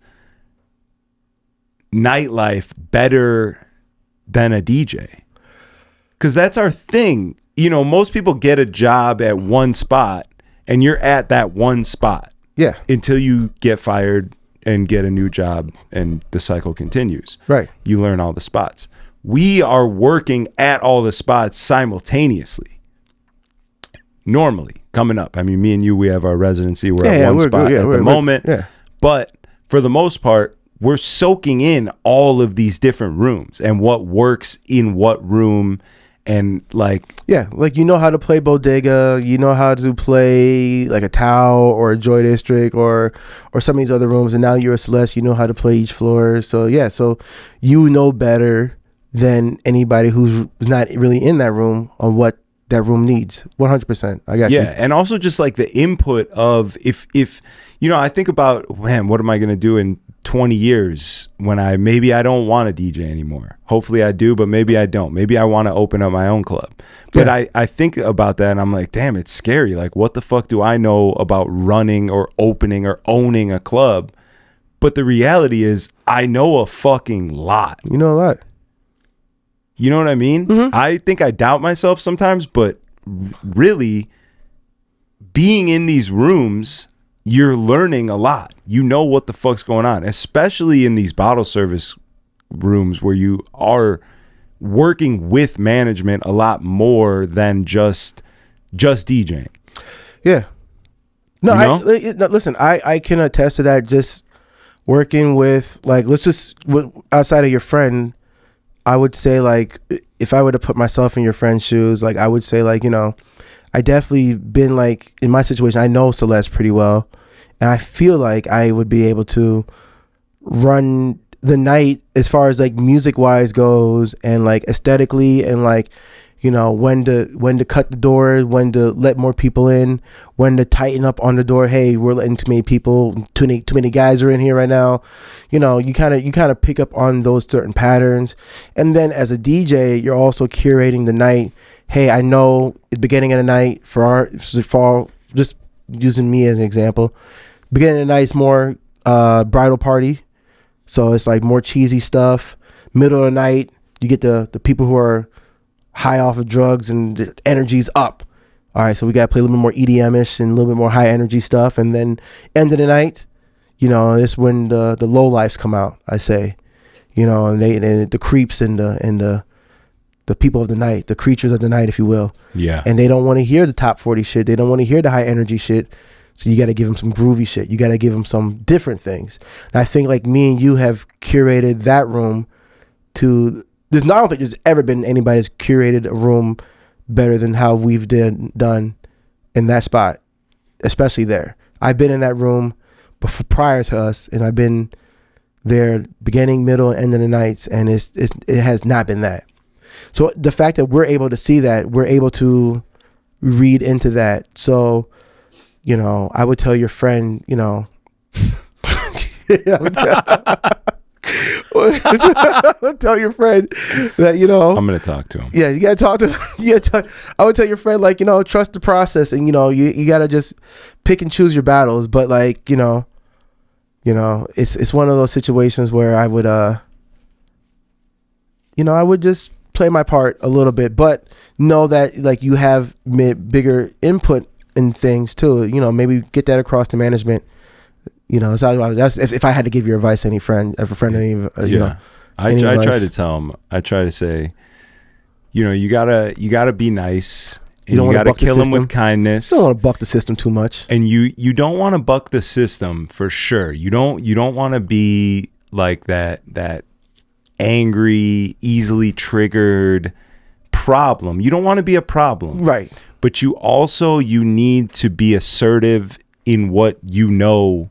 nightlife better than a DJ. Because that's our thing. You know, most people get a job at one spot and you're at that one spot. Yeah. Until you get fired and get a new job and the cycle continues. Right. You learn all the spots. We are working at all the spots simultaneously. Normally coming up. I mean, me and you, we have our residency. We're at one spot at the moment. Yeah. But for the most part, we're soaking in all of these different rooms and what works in what room. And like, yeah, like, you know how to play Bodega, you know how to play like a Tao or a Joy District or some of these other rooms, and now you're a Celeste, you know how to play each floor. So yeah, so you know better than anybody who's not really in that room on what that room needs. 100%. I got you. Yeah, and also just like the input of if you know, I think about, man, what am I going to do in 20 years when maybe I don't want to DJ anymore. Hopefully I do, but maybe I don't. Maybe I want to open up my own club. But yeah. I think about that and I'm like, damn, it's scary. Like, what the fuck do I know about running or opening or owning a club? But the reality is I know a fucking lot. You know a lot. You know what I mean? Mm-hmm. I think I doubt myself sometimes, but really being in these rooms, you're learning a lot. You know what the fuck's going on, especially in these bottle service rooms where you are working with management a lot more than just DJing. Yeah. No, you know? Listen, I can attest to that. Just working with, like, outside of your friend, I would say, like, if I were to put myself in your friend's shoes, like, I would say, like, you know, I definitely been, like, in my situation, I know Celeste pretty well, and I feel like I would be able to run the night as far as, like, music wise goes, and, like, aesthetically, and, like, you know, when to cut the door, when to let more people in, when to tighten up on the door. Hey, we're letting too many people, too many guys are in here right now. You know, you kind of pick up on those certain patterns. And then as a DJ, you're also curating the night. Hey, I know at the beginning of the night for just using me as an example, beginning of the night is more bridal party. So it's like more cheesy stuff. Middle of the night, you get the people who are high off of drugs and the energy's up. All right, so we got to play a little bit more EDM-ish and a little bit more high energy stuff. And then end of the night, you know, it's when the low lifes come out, I say. You know, and the creeps and the people of the night, the creatures of the night, if you will. Yeah. And they don't want to hear the top 40 shit. They don't want to hear the high energy shit. So you got to give them some groovy shit. You got to give them some different things. And I think, like, me and you have curated that room to... I don't think there's ever been anybody that's curated a room better than how we've done in that spot, especially there. I've been in that room prior to us, and I've been there beginning, middle, and end of the nights, and it has not been that. So the fact that we're able to see that, we're able to read into that. So you know, I would tell your friend, you know, I would tell your friend that, you know, I'm gonna talk to him. yeah, you gotta talk to I would tell your friend, like, you know, trust the process, and you know, you gotta just pick and choose your battles. But like, you know, it's one of those situations where I would you know, I would just play my part a little bit, but know that like you have bigger input in things too. You know, maybe get that across to management. You know, that's if I had to give your advice to any friend, if a friend of any, you know, I try to tell him. I try to say, you know, you gotta be nice. And you gotta kill him with kindness. You don't want to buck the system too much, and you don't want to buck the system for sure. You don't want to be like that angry, easily triggered problem. You don't want to be a problem, right? But you need to be assertive in what you know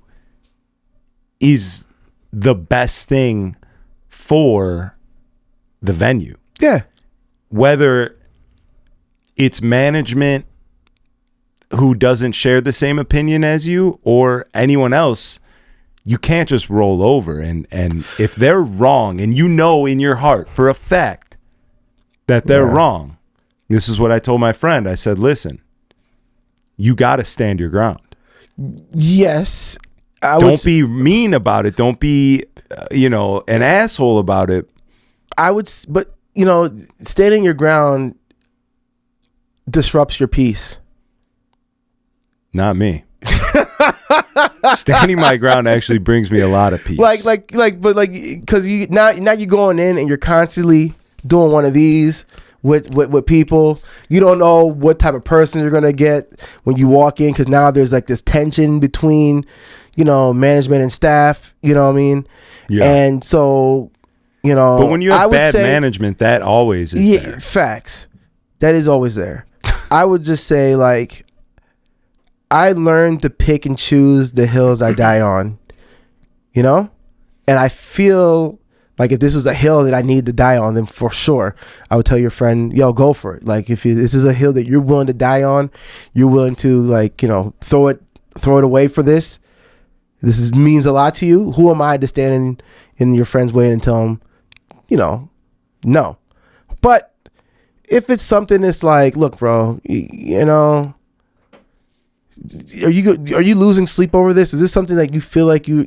is the best thing for the venue. Yeah. Whether it's management who doesn't share the same opinion as you or anyone else, you can't just roll over. And if they're wrong, and you know in your heart for a fact that they're wrong, this is what I told my friend. I said, listen, you got to stand your ground. Yes. Don't be mean about it. Don't be, you know, an asshole about it. But, you know, standing your ground disrupts your peace. Not me. Standing my ground actually brings me a lot of peace. Because now you're going in and you're constantly doing one of these with people. You don't know what type of person you're gonna get when you walk in, because now there's like this tension between, you know, management and staff. You know what I mean? Yeah. And so, you know, but when you have bad management, that always is there. Facts. That is always there. I would just say, like, I learned to pick and choose the hills I die on, you know? And I feel like if this was a hill that I need to die on, then for sure, I would tell your friend, yo, go for it. Like, if this is a hill that you're willing to die on, you're willing to, like, you know, throw it away for this. This means a lot to you. Who am I to stand in your friend's way and tell him, you know, no. But if it's something that's like, look, bro, you know, are you losing sleep over this? Is this something that you feel like you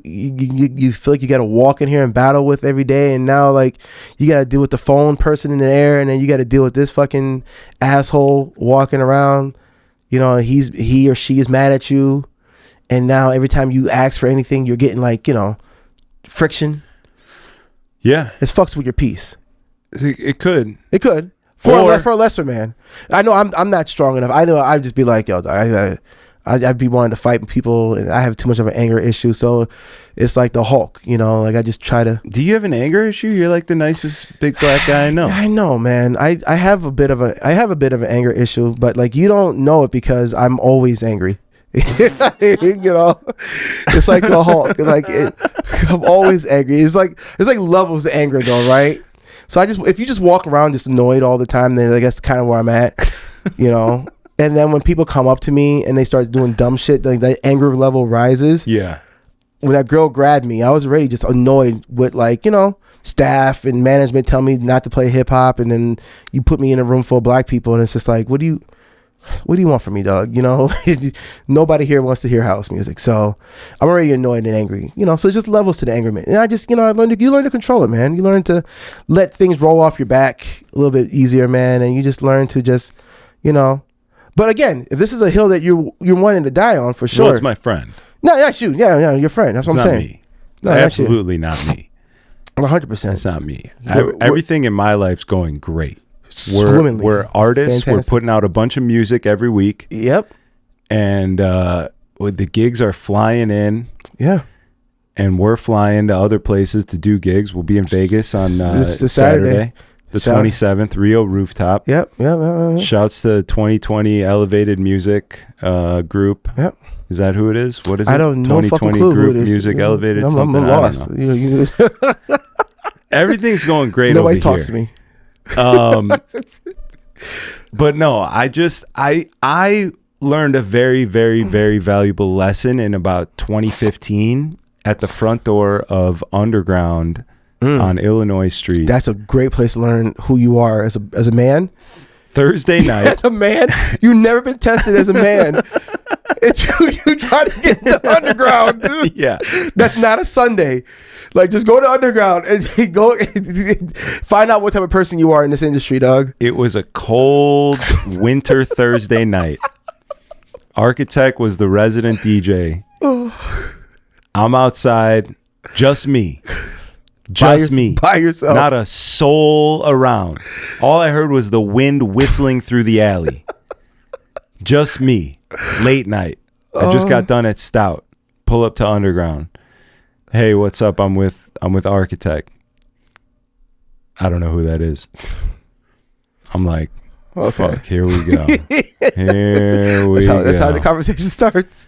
feel like you got to walk in here and battle with every day, and now like you got to deal with the phone person in the air, and then you got to deal with this fucking asshole walking around, you know, he or she is mad at you, and now every time you ask for anything, you're getting, like, you know, friction. Yeah, it fucks with your peace. It could. For a lesser man. I know I'm not strong enough. I know I'd just be like, yo, I'd be wanting to fight people, and I have too much of an anger issue. So it's like the Hulk, you know, like I just try to. Do you have an anger issue? You're like the nicest big black guy I know. I know, man. I have a bit of an anger issue, but like you don't know it because I'm always angry. You know, it's like the Hulk. Like I'm always angry. It's like levels of anger though, right? So if you just walk around just annoyed all the time, then I guess kind of where I'm at, you know. And then when people come up to me and they start doing dumb shit, like that anger level rises. Yeah. When that girl grabbed me, I was already just annoyed with, like, you know, staff and management tell me not to play hip hop, and then you put me in a room full of black people, and it's just like, what do you want from me, dog? You know, nobody here wants to hear house music, so I'm already annoyed and angry. You know, so it's just levels to the angerment, and I just, you know, you learn to control it, man. You learn to let things roll off your back a little bit easier, man, and you just learn to just, you know. But again, if this is a hill that you're wanting to die on, for sure. Well, it's my friend. No, that's you. Yeah, your friend. That's what I'm saying. Me. It's absolutely not me. 100%. It's not me. Everything in my life's going great. Swimmingly. We're artists. Fantastic. We're putting out a bunch of music every week. Yep. And the gigs are flying in. Yeah. And we're flying to other places to do gigs. We'll be in Vegas on Saturday. The 27th, Rio Rooftop. Yep. Shouts to 2020 Elevated Music Group. Yep. Is that who it is? What is it? I don't know. 2020 Clue Group who it is. Music Elevated. I'm lost. Everything's going great. Nobody over talks here. to me. But no, I learned a very, very, very valuable lesson in about 2015 at the front door of Underground on Illinois Street. That's a great place to learn who you are as a man. Thursday night. As a man, you've never been tested as a man. It's you try to get into Underground. Yeah. That's not a Sunday. Like, just go to Underground and go find out what type of person you are in this industry, dog. It was a cold winter Thursday night. Architect was the resident DJ. I'm outside, just me. Just me. By yourself. Not a soul around. All I heard was the wind whistling through the alley. Just me. Late night. I just got done at Stout. Pull up to Underground. Hey, what's up? I'm with Architect. I don't know who that is. I'm like, fuck, here we go. That's how the conversation starts.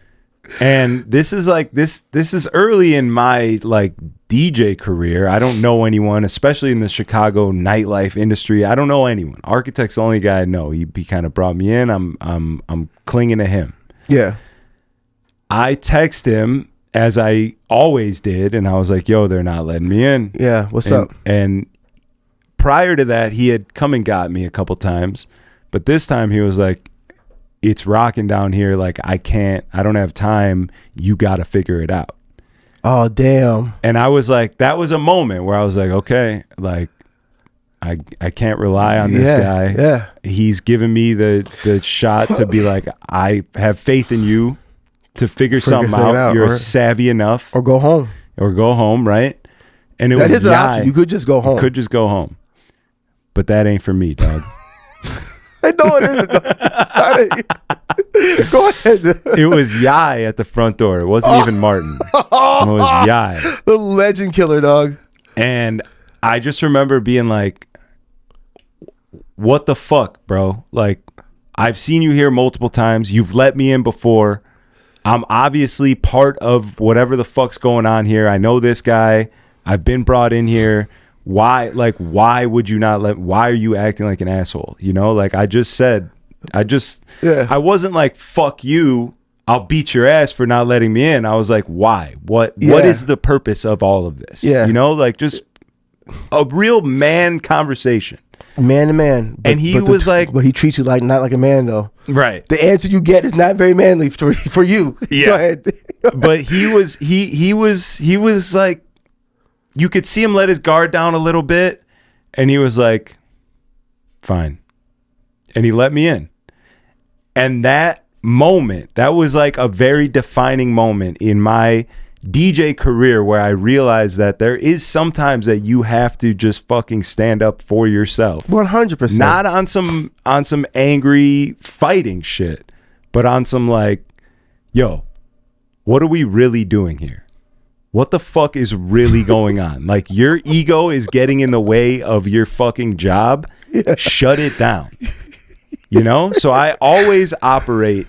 And this is like this is early in my like DJ career. I don't know anyone, especially in the Chicago nightlife industry. I don't know anyone. Architect's the only guy I know. He kind of brought me in. I'm clinging to him. Yeah. I text him as I always did, and I was like, yo, they're not letting me in. Yeah, what's up? And prior to that, he had come and got me a couple times, but this time he was like, it's rocking down here. Like, I don't have time. You got to figure it out. Oh, damn. And I was like, that was a moment where I was like, okay, like, I can't rely on this guy. Yeah. He's given me the shot to be like, I have faith in you to figure something out. You're savvy enough. Or go home. Right? And it that was is an option. You could just go home. Could just go home. But that ain't for me, dog. I know it isn't. Go ahead. It was Yai at the front door. It wasn't even Martin. It was Yai. The legend killer, dog. And I just remember being like, what the fuck, bro? Like, I've seen you here multiple times. You've let me in before. I'm obviously part of whatever the fuck's going on here. I know this guy. I've been brought in here. Why would you not why are you acting like an asshole? You know, like I wasn't like, fuck you, I'll beat your ass for not letting me in. I was like, why? What is the purpose of all of this? Yeah. You know, like just a real man conversation. Man to man. And he was like, but he treats you like not like a man though. Right. The answer you get is not very manly for you. Yeah. Go ahead. But he was like, you could see him let his guard down a little bit, and he was like, fine. And he let me in. And that moment, that was like a very defining moment in my DJ career where I realized that there is sometimes that you have to just fucking stand up for yourself. 100%. Not on some angry fighting shit, but on some like, yo, what are we really doing here? What the fuck is really going on? Like, your ego is getting in the way of your fucking job. Yeah. Shut it down. You know? So I always operate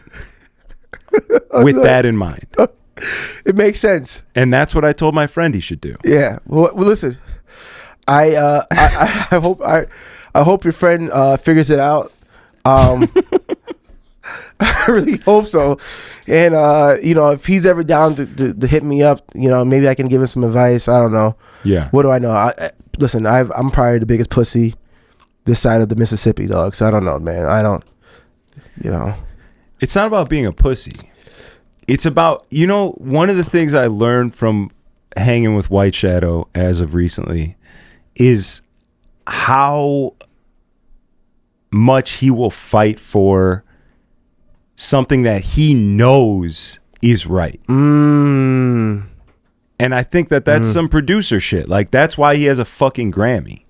with that in mind. It makes sense. And that's what I told my friend he should do. Yeah. Well listen. I hope your friend figures it out. I really hope so. And if he's ever down to hit me up, maybe I can give him some advice. I don't know. Yeah. What do I know? Listen, I'm probably the biggest pussy this side of the Mississippi, dog. So I don't know, man. I don't. It's not about being a pussy. It's about, one of the things I learned from hanging with White Shadow as of recently is how much he will fight for something that he knows is right. And I think that's some producer shit. Like, that's why he has a fucking Grammy.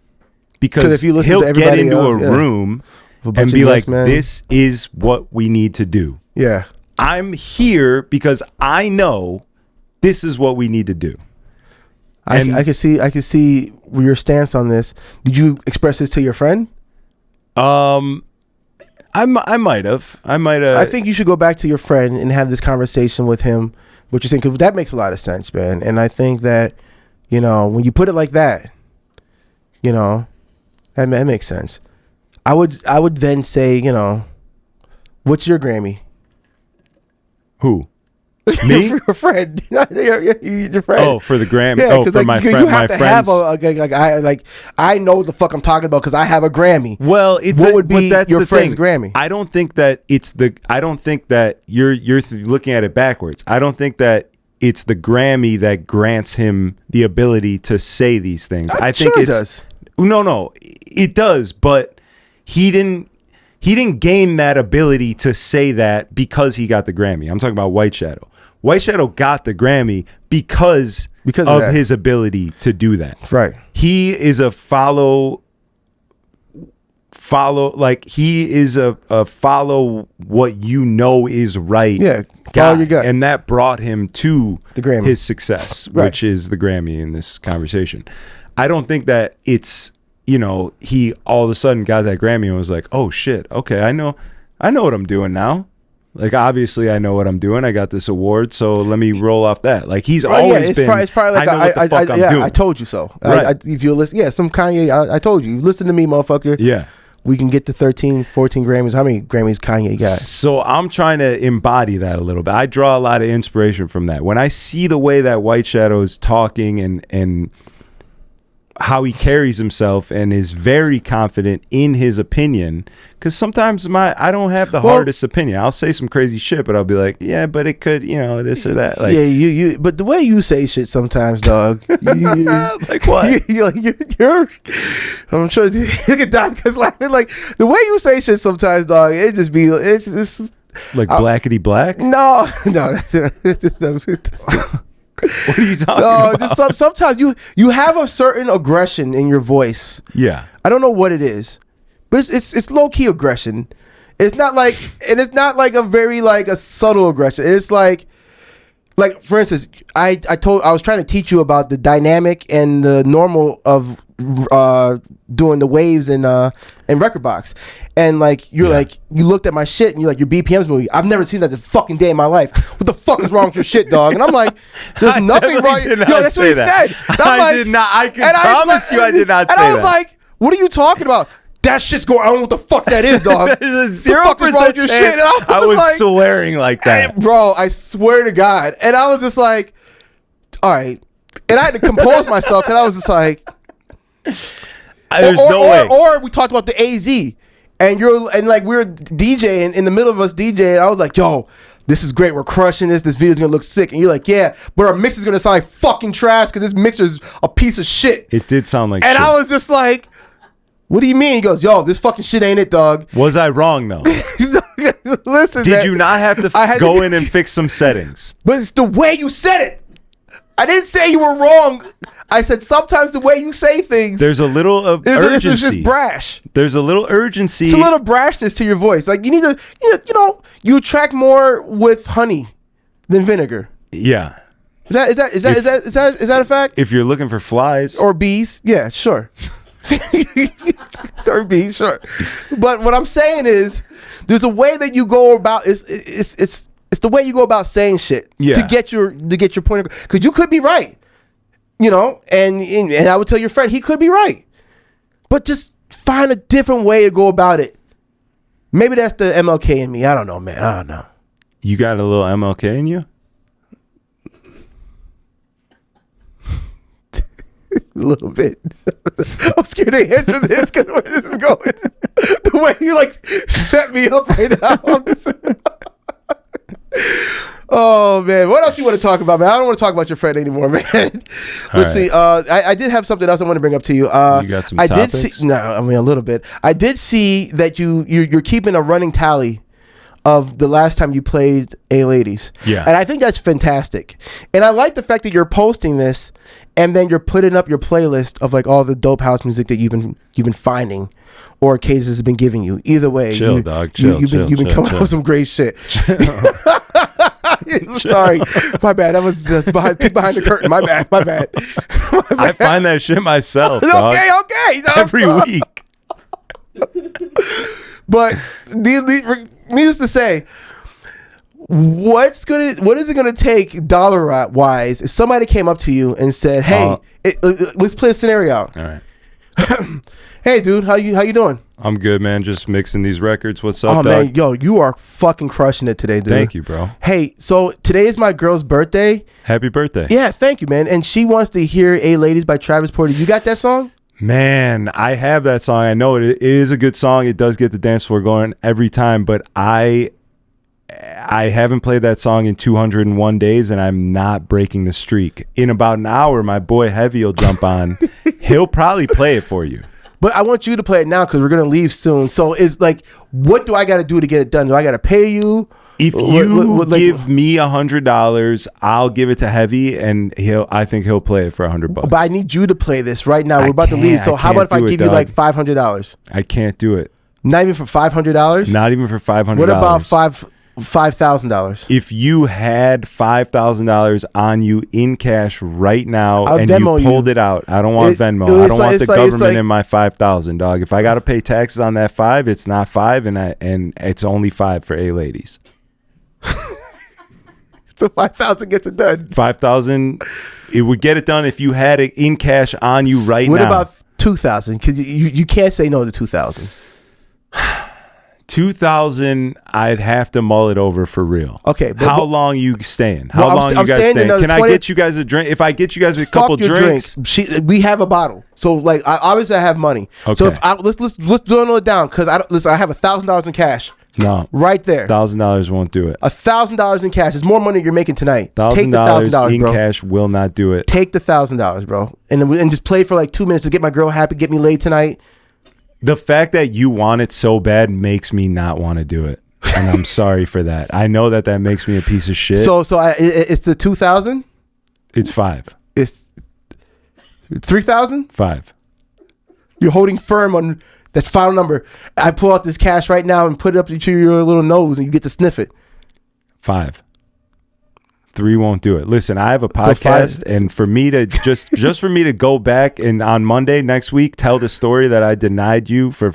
Because if you listen he'll to get everybody into else, a room and be like, this is what we need to do. Yeah. I'm here because I know this is what we need to do. I can see your stance on this. Did you express this to your friend? I might have. I think you should go back to your friend and have this conversation with him. What you're saying, because that makes a lot of sense, man. And I think that, when you put it like that, that makes sense. I would then say, what's your Grammy? Who? Me? Your friend. Your friend. Oh, for the Grammy. Yeah, Oh, because for like my you friend. have My to friends. have I know what the fuck I'm talking about because I have a Grammy. Well, What would be but that's your the friend's thing. Grammy? I don't think that you're looking at it backwards. I don't think that it's the Grammy that grants him the ability to say these things. I think sure it does. No, it does, but he didn't gain that ability to say that because he got the Grammy. I'm talking about White Shadow. White Shadow got the Grammy because of of that. his ability to do that. Right. He is a follow what you know is right. Yeah, guy. follow your gut. And that brought him to The Grammy. his success, Right. which is the Grammy in this conversation. I don't think that it's, he all of a sudden got that Grammy and was like, oh shit, okay, I know what I'm doing now. Like, obviously, I know what I'm doing. I got this award, so let me roll off that. Like, he's always been. It's probably like I know what the fuck I'm doing. I told you so. Right. If you listen, some Kanye. I told you. Listen to me, motherfucker. Yeah. We can get to 13, 14 Grammys. How many Grammys Kanye got? So I'm trying to embody that a little bit. I draw a lot of inspiration from that. When I see the way that White Shadow is talking and how he carries himself and is very confident in his opinion, because sometimes I don't have the hardest opinion. I'll say some crazy shit, but I'll be like, yeah, but it could, this or that. Like, yeah, you. But the way you say shit sometimes, dog. like what? You're. I'm sure. Look at Doc because laughing. Like the way you say shit sometimes, dog. It just be. It's Like blackety black? no. What are you talking No, about? just sometimes you have a certain aggression in your voice. Yeah. I don't know what it is, but it's low key aggression. It's not like a very like a subtle aggression. It's like for instance, I was trying to teach you about the dynamic and the normal of doing the waves in record box, and like you're like you looked at my shit and you're like your BPM's movie. I've never seen that the fucking day in my life. What the fuck is wrong with your shit, dog? And I'm like, there's nothing wrong. Did not Yo, that's what he that. said. And I'm I like, did not. I can and promise you, I did not say and that. I was like, what are you talking about? That shit's going. I don't know what the fuck that is, dog. There's a The fuck is wrong 0% with your chance shit? And I just was like, swearing like that. bro, I swear to God. And I was just like, all right. And I had to compose myself, and I was just like, There's no way. Or we talked about the AZ, and like we were DJing in the middle of us DJing. I was like, yo, this is great. We're crushing this. This video's gonna look sick. And you're like, yeah, but our mix is gonna sound like fucking trash because this mixer's a piece of shit. It did sound like And shit. I was just like, what do you mean? He goes, yo, this fucking shit ain't it, dog. Was I wrong though? Listen, Did man, you not have to I had go to- in and fix some settings? But it's the way you said it. I didn't say you were wrong. I said sometimes the way you say things. There's a little of it's urgency. just brash. There's a little urgency. It's a little brashness to your voice. Like you need to, you attract more with honey than vinegar. Yeah. Is that a fact? If you're looking for flies, Or bees? Yeah, sure. Or bees, sure. But what I'm saying is, there's a way that you go about. It's the way you go about saying shit Yeah. to get your point. Because you could be right, and I would tell your friend he could be right, but just find a different way to go about it. Maybe that's the MLK in me. I don't know, man. I don't know. you got a little MLK in you? A little bit. I'm scared to answer this because where this is going. The way you like set me up right now. I'm just oh man, what else you want to talk about, man? I don't want to talk about your friend anymore, man. Let's see. I did have something else I want to bring up to you. You got some I topics? did see. No, I mean a little bit. I did see that you're keeping a running tally of the last time you played A Ladies. Yeah. And I think that's fantastic. And I like the fact that you're posting this and then you're putting up your playlist of like all the dope house music that you've been finding or cases have been giving you. Either way, Chill, dog. Chill, you've been chill, coming chill. up with some great shit. Sorry, my bad. That was just peek behind the curtain. My bad. I find that shit myself, dog. Okay. No, Every week. But needless to say, what is it gonna take dollar wise if somebody came up to you and said, "Hey, let's play a scenario out. All right. Hey, dude, how you doing? I'm good, man. Just mixing these records. What's up, Oh dog? man, yo, you are fucking crushing it today, dude. Thank you, bro. Hey, so today is my girl's birthday. Happy birthday. Yeah, thank you, man. And she wants to hear "A Ladies" by Travis Porter. You got that song? Man, I have that song. I know it is a good song. It does get the dance floor going every time, but I haven't played that song in 201 days, and I'm not breaking the streak. In about an hour, my boy Heavy will jump on. He'll probably play it for you. But I want you to play it now because we're gonna leave soon. So it's like, what do I got to do to get it done? Do I got to pay you? If you give me $100, I'll give it to Heavy, and I think he'll play it for $100. But I need you to play this right now. We're about to leave. So how about if I give you like $500? I can't do it. Not even for $500. Not even for $500. What about $5,000? If you had $5,000 on you in cash right now, I'll and Venmo you pulled it out, I don't want Venmo. I don't want the government in my $5,000, dog. If I got to pay taxes on that $5,000, it's not $5,000, and it's only $5,000 for A Ladies. So $5,000 gets it done. $5,000, it would get it done if you had it in cash on you right now. What about $2,000? Because you can't say no to $2,000. $2,000, I'd have to mull it over for real. Okay, but how long you staying? Well, How long you guys staying? Can I 20 get you guys a drink? If I get you guys a couple your drinks, we have a bottle. So like, obviously I have money. Okay. So if let's dwindle it down because I have $1,000 in cash. no, Right there. $1,000 won't do it. $1,000 in cash is more money you're making tonight. Take the $1,000 $1,000 in bro. cash will not do it. Take the $1,000, bro, and just play for like 2 minutes to get my girl happy, get me laid tonight. The fact that you want it so bad makes me not want to do it, and I'm sorry for that. I know that makes me a piece of shit. So it's the 2,000. It's $5,000. It's 3,000. $5,000. You're holding firm on that final number. I pull out this cash right now and put it up to your little nose, and you get to sniff it. $5,000. 3 won't do it. Listen, I have a podcast, and for me to just for me to go back and on Monday next week tell the story that I denied you for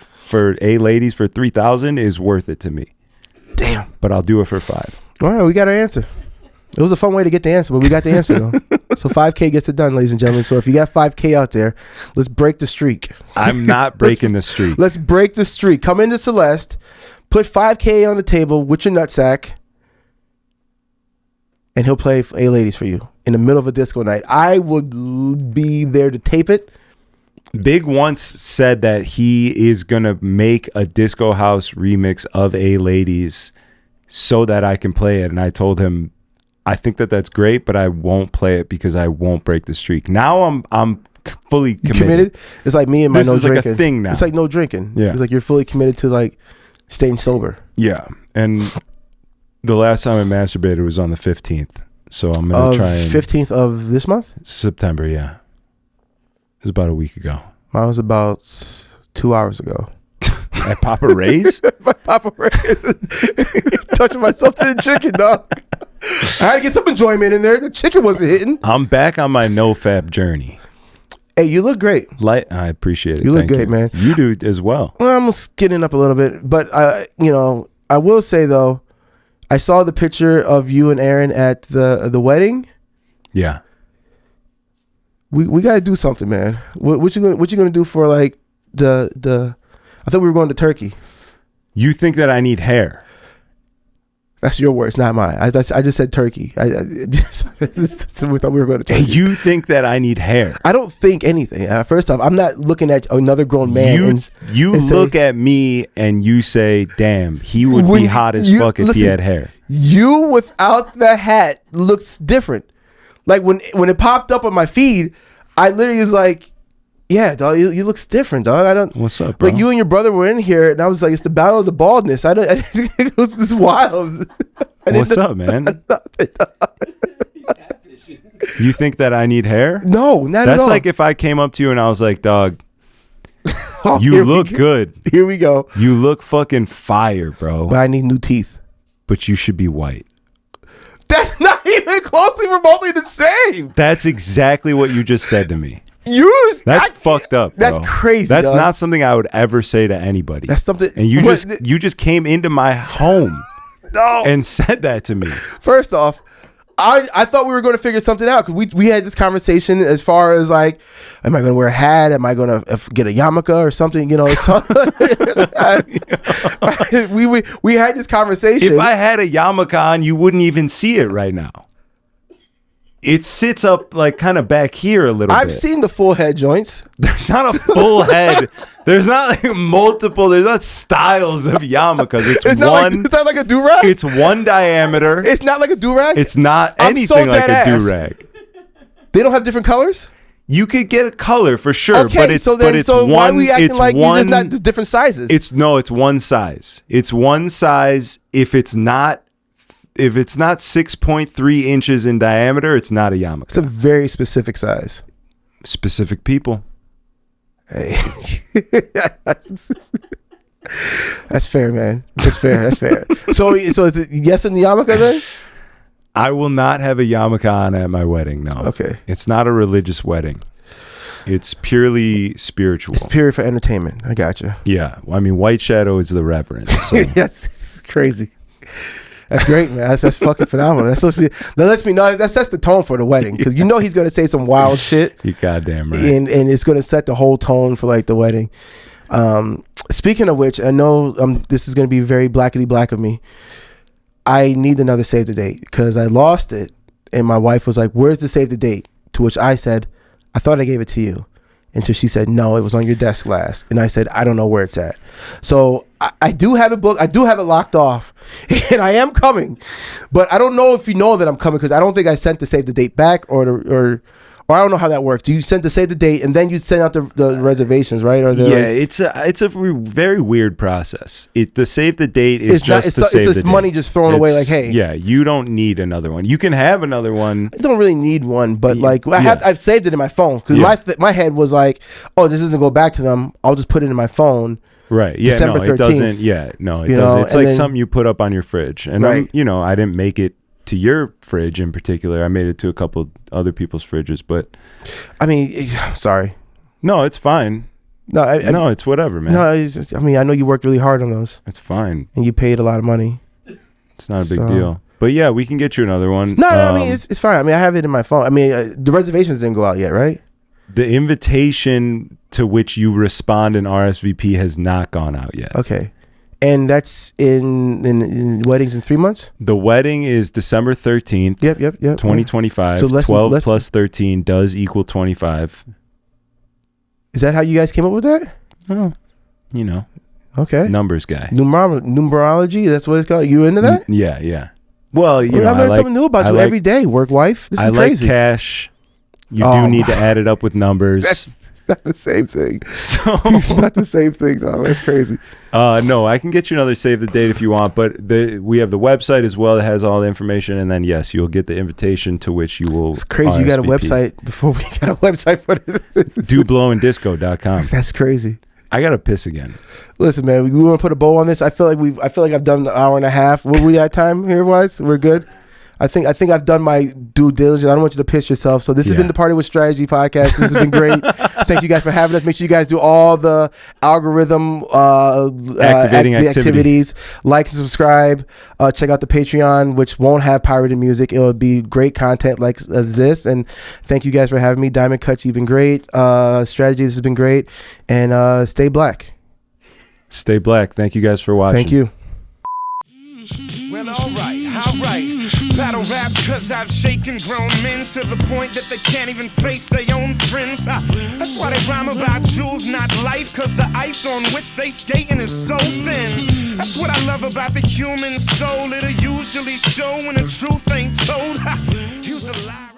A Ladies for $3,000 is worth it to me. Damn. But I'll do it for $5,000. All right, we got our answer. It was a fun way to get the answer, but we got the answer though. So $5,000 gets it done, ladies and gentlemen. So if you got $5,000 out there, let's break the streak. I'm not breaking the streak. Let's break the streak. Come into Celeste, put $5,000 on the table with your nutsack, and he'll play A Ladies for you in the middle of a disco night. I would be there to tape it. Big once said that he is going to make a disco house remix of A Ladies so that I can play it. And I told him, I think that's great, but I won't play it because I won't break the streak. Now I'm fully committed. It's like me and my This no is like drinking. a thing now. It's like no drinking. Yeah. It's like you're fully committed to like staying sober. Yeah. And the last time I masturbated was on the 15th. So I'm going to try and 15th of this month? September, yeah. It was about a week ago. Mine was about 2 hours ago. At Papa Ray's? My Papa Ray's. Touching myself to the chicken, dog. I had to get some enjoyment in there. The chicken wasn't hitting. I'm back on my no-fap journey. Hey, you look great. I appreciate it. You look Thank great, man. You do as well. Well, I'm skinning up a little bit, but I will say though, I saw the picture of you and Aaron at the wedding. Yeah. We gotta do something, man. What you gonna do for like the? I thought we were going to Turkey. You think that I need hair? That's your words, not mine. I just said Turkey. We thought we were going to Turkey. You think that I need hair? I don't think anything. First off, I'm not looking at another grown man. You look at me and you say, "Damn, he would be hot as fuck if he had hair." You without the hat looks different. Like when it popped up on my feed, I literally was like, "Yeah, dog, you looks different, dog." I don't. What's up, bro? Like you and your brother were in here, and I was like, "It's the battle of the baldness." It was this wild. What's up, man? You think that I need hair? No, not at all. That's like if I came up to you and I was like, "Dog, Oh, you look good. Here we go. You look fucking fire, bro. But I need new teeth. But you should be white." That's not even closely remotely the same. That's exactly what you just said to me. That's fucked up, bro. That's crazy. That's dog. not something I would ever say to anybody. That's something. And you just came into my home no. and said that to me. First off, I thought we were going to figure something out because we had this conversation as far as like, am I going to wear a hat? Am I going to get a yarmulke or something? You know, we had this conversation. If I had a yarmulke on, you wouldn't even see it right now. It sits up like kind of back here a little bit. I've seen the full head joints. There's not a full head. There's not like multiple. There's not styles of yarmulkes. It's one. It's not like a do-rag? It's one diameter. It's not like a do-rag? It's not I'm anything so like a dead ass. do-rag. They don't have different colors? You could get a color for sure, Okay, but it's so one. why are we acting it's like one. there's not just different sizes? It's one size. It's one size. If it's not 6.3 inches in diameter, it's not a yarmulke. It's a very specific size. Specific people. Hey. That's fair, man. That's fair. So is it yes in the yarmulke then? I will not have a yarmulke on at my wedding. No. Okay. It's not a religious wedding. It's purely spiritual. It's pure for entertainment. I got you. Yeah. I mean, White Shadow is the reverend. So. Yes, it's crazy. That's great, man. That's fucking phenomenal. That lets me know that sets the tone for the wedding because you know he's gonna say some wild shit. You goddamn right. And it's gonna set the whole tone for like the wedding. Speaking of which, I know this is gonna be very blackety black of me. I need another save the date because I lost it, and my wife was like, "Where's the save the date?" To which I said, "I thought I gave it to you." Until she said, "No, it was on your desk last." And I said, "I don't know where it's at." So I do have it booked. I do have it locked off. And I am coming. But I don't know if you know that I'm coming because I don't think I sent the save the date back or I don't know how that works. You send the save the date and then you send out the reservations, right? Or it's a very weird process. The save the date is just the save the date. It's money just thrown away like, hey. Yeah, you don't need another one. You can have another one. I don't really need one, but like I've saved it in my phone because my head was like, oh, this doesn't go back to them. I'll just put it in my phone. Right. Yeah. December 13th, it doesn't. Yeah. No, it doesn't. It's like something you put up on your fridge, and right. I didn't make it to your fridge in particular. I made it to a couple other people's fridges, but I mean, sorry. No, it's fine. No, it's whatever, man. No, it's just, I mean, I know you worked really hard on those. It's fine. And you paid a lot of money. It's not a big deal. But yeah, we can get you another one. No, I mean, it's fine. I mean, I have it in my phone. I mean, the reservations didn't go out yet, right? The invitation to which you respond in RSVP has not gone out yet. Okay. And that's in weddings in 3 months? The wedding is December 13th. Yep. 2025. So 12 plus 13 does equal 25. Is that how you guys came up with that? Oh, Okay. Numbers guy. Numerology, that's what it's called. You into that? Yeah. Well, I learn something new about you every day. Work wife. This is crazy. I like cash. You do need to add it up with numbers. That's not the same thing. So it's not the same thing, though. That's crazy. No, I can get you another save the date if you want, but we have the website as well that has all the information, and then yes, you'll get the invitation to which you will. It's crazy. RSVP. You got a website before we got a website for this. DoBlowandDisco.com. That's crazy. I gotta piss again. Listen, man, we want to put a bow on this. I feel like I've done an hour and a half. What we at time here wise? We're good. I think I've done my due diligence. I don't want you to piss yourself. So this has been the Party with Strategy podcast. This has been great. Thank you guys for having us. Make sure you guys do all the algorithm activating activities. Like and subscribe. Check out the Patreon, which won't have pirated music. It will be great content like this. And thank you guys for having me. Diamond Cuts, you've been great. Strategies has been great. And stay black. Stay black. Thank you guys for watching. Thank you. Well, all right. Battle raps cause I've shaken grown men to the point that they can't even face their own friends. That's why they rhyme about jewels, not life, cause the ice on which they skating is so thin. That's what I love about the human soul. It'll usually show when the truth ain't told. Use a lie.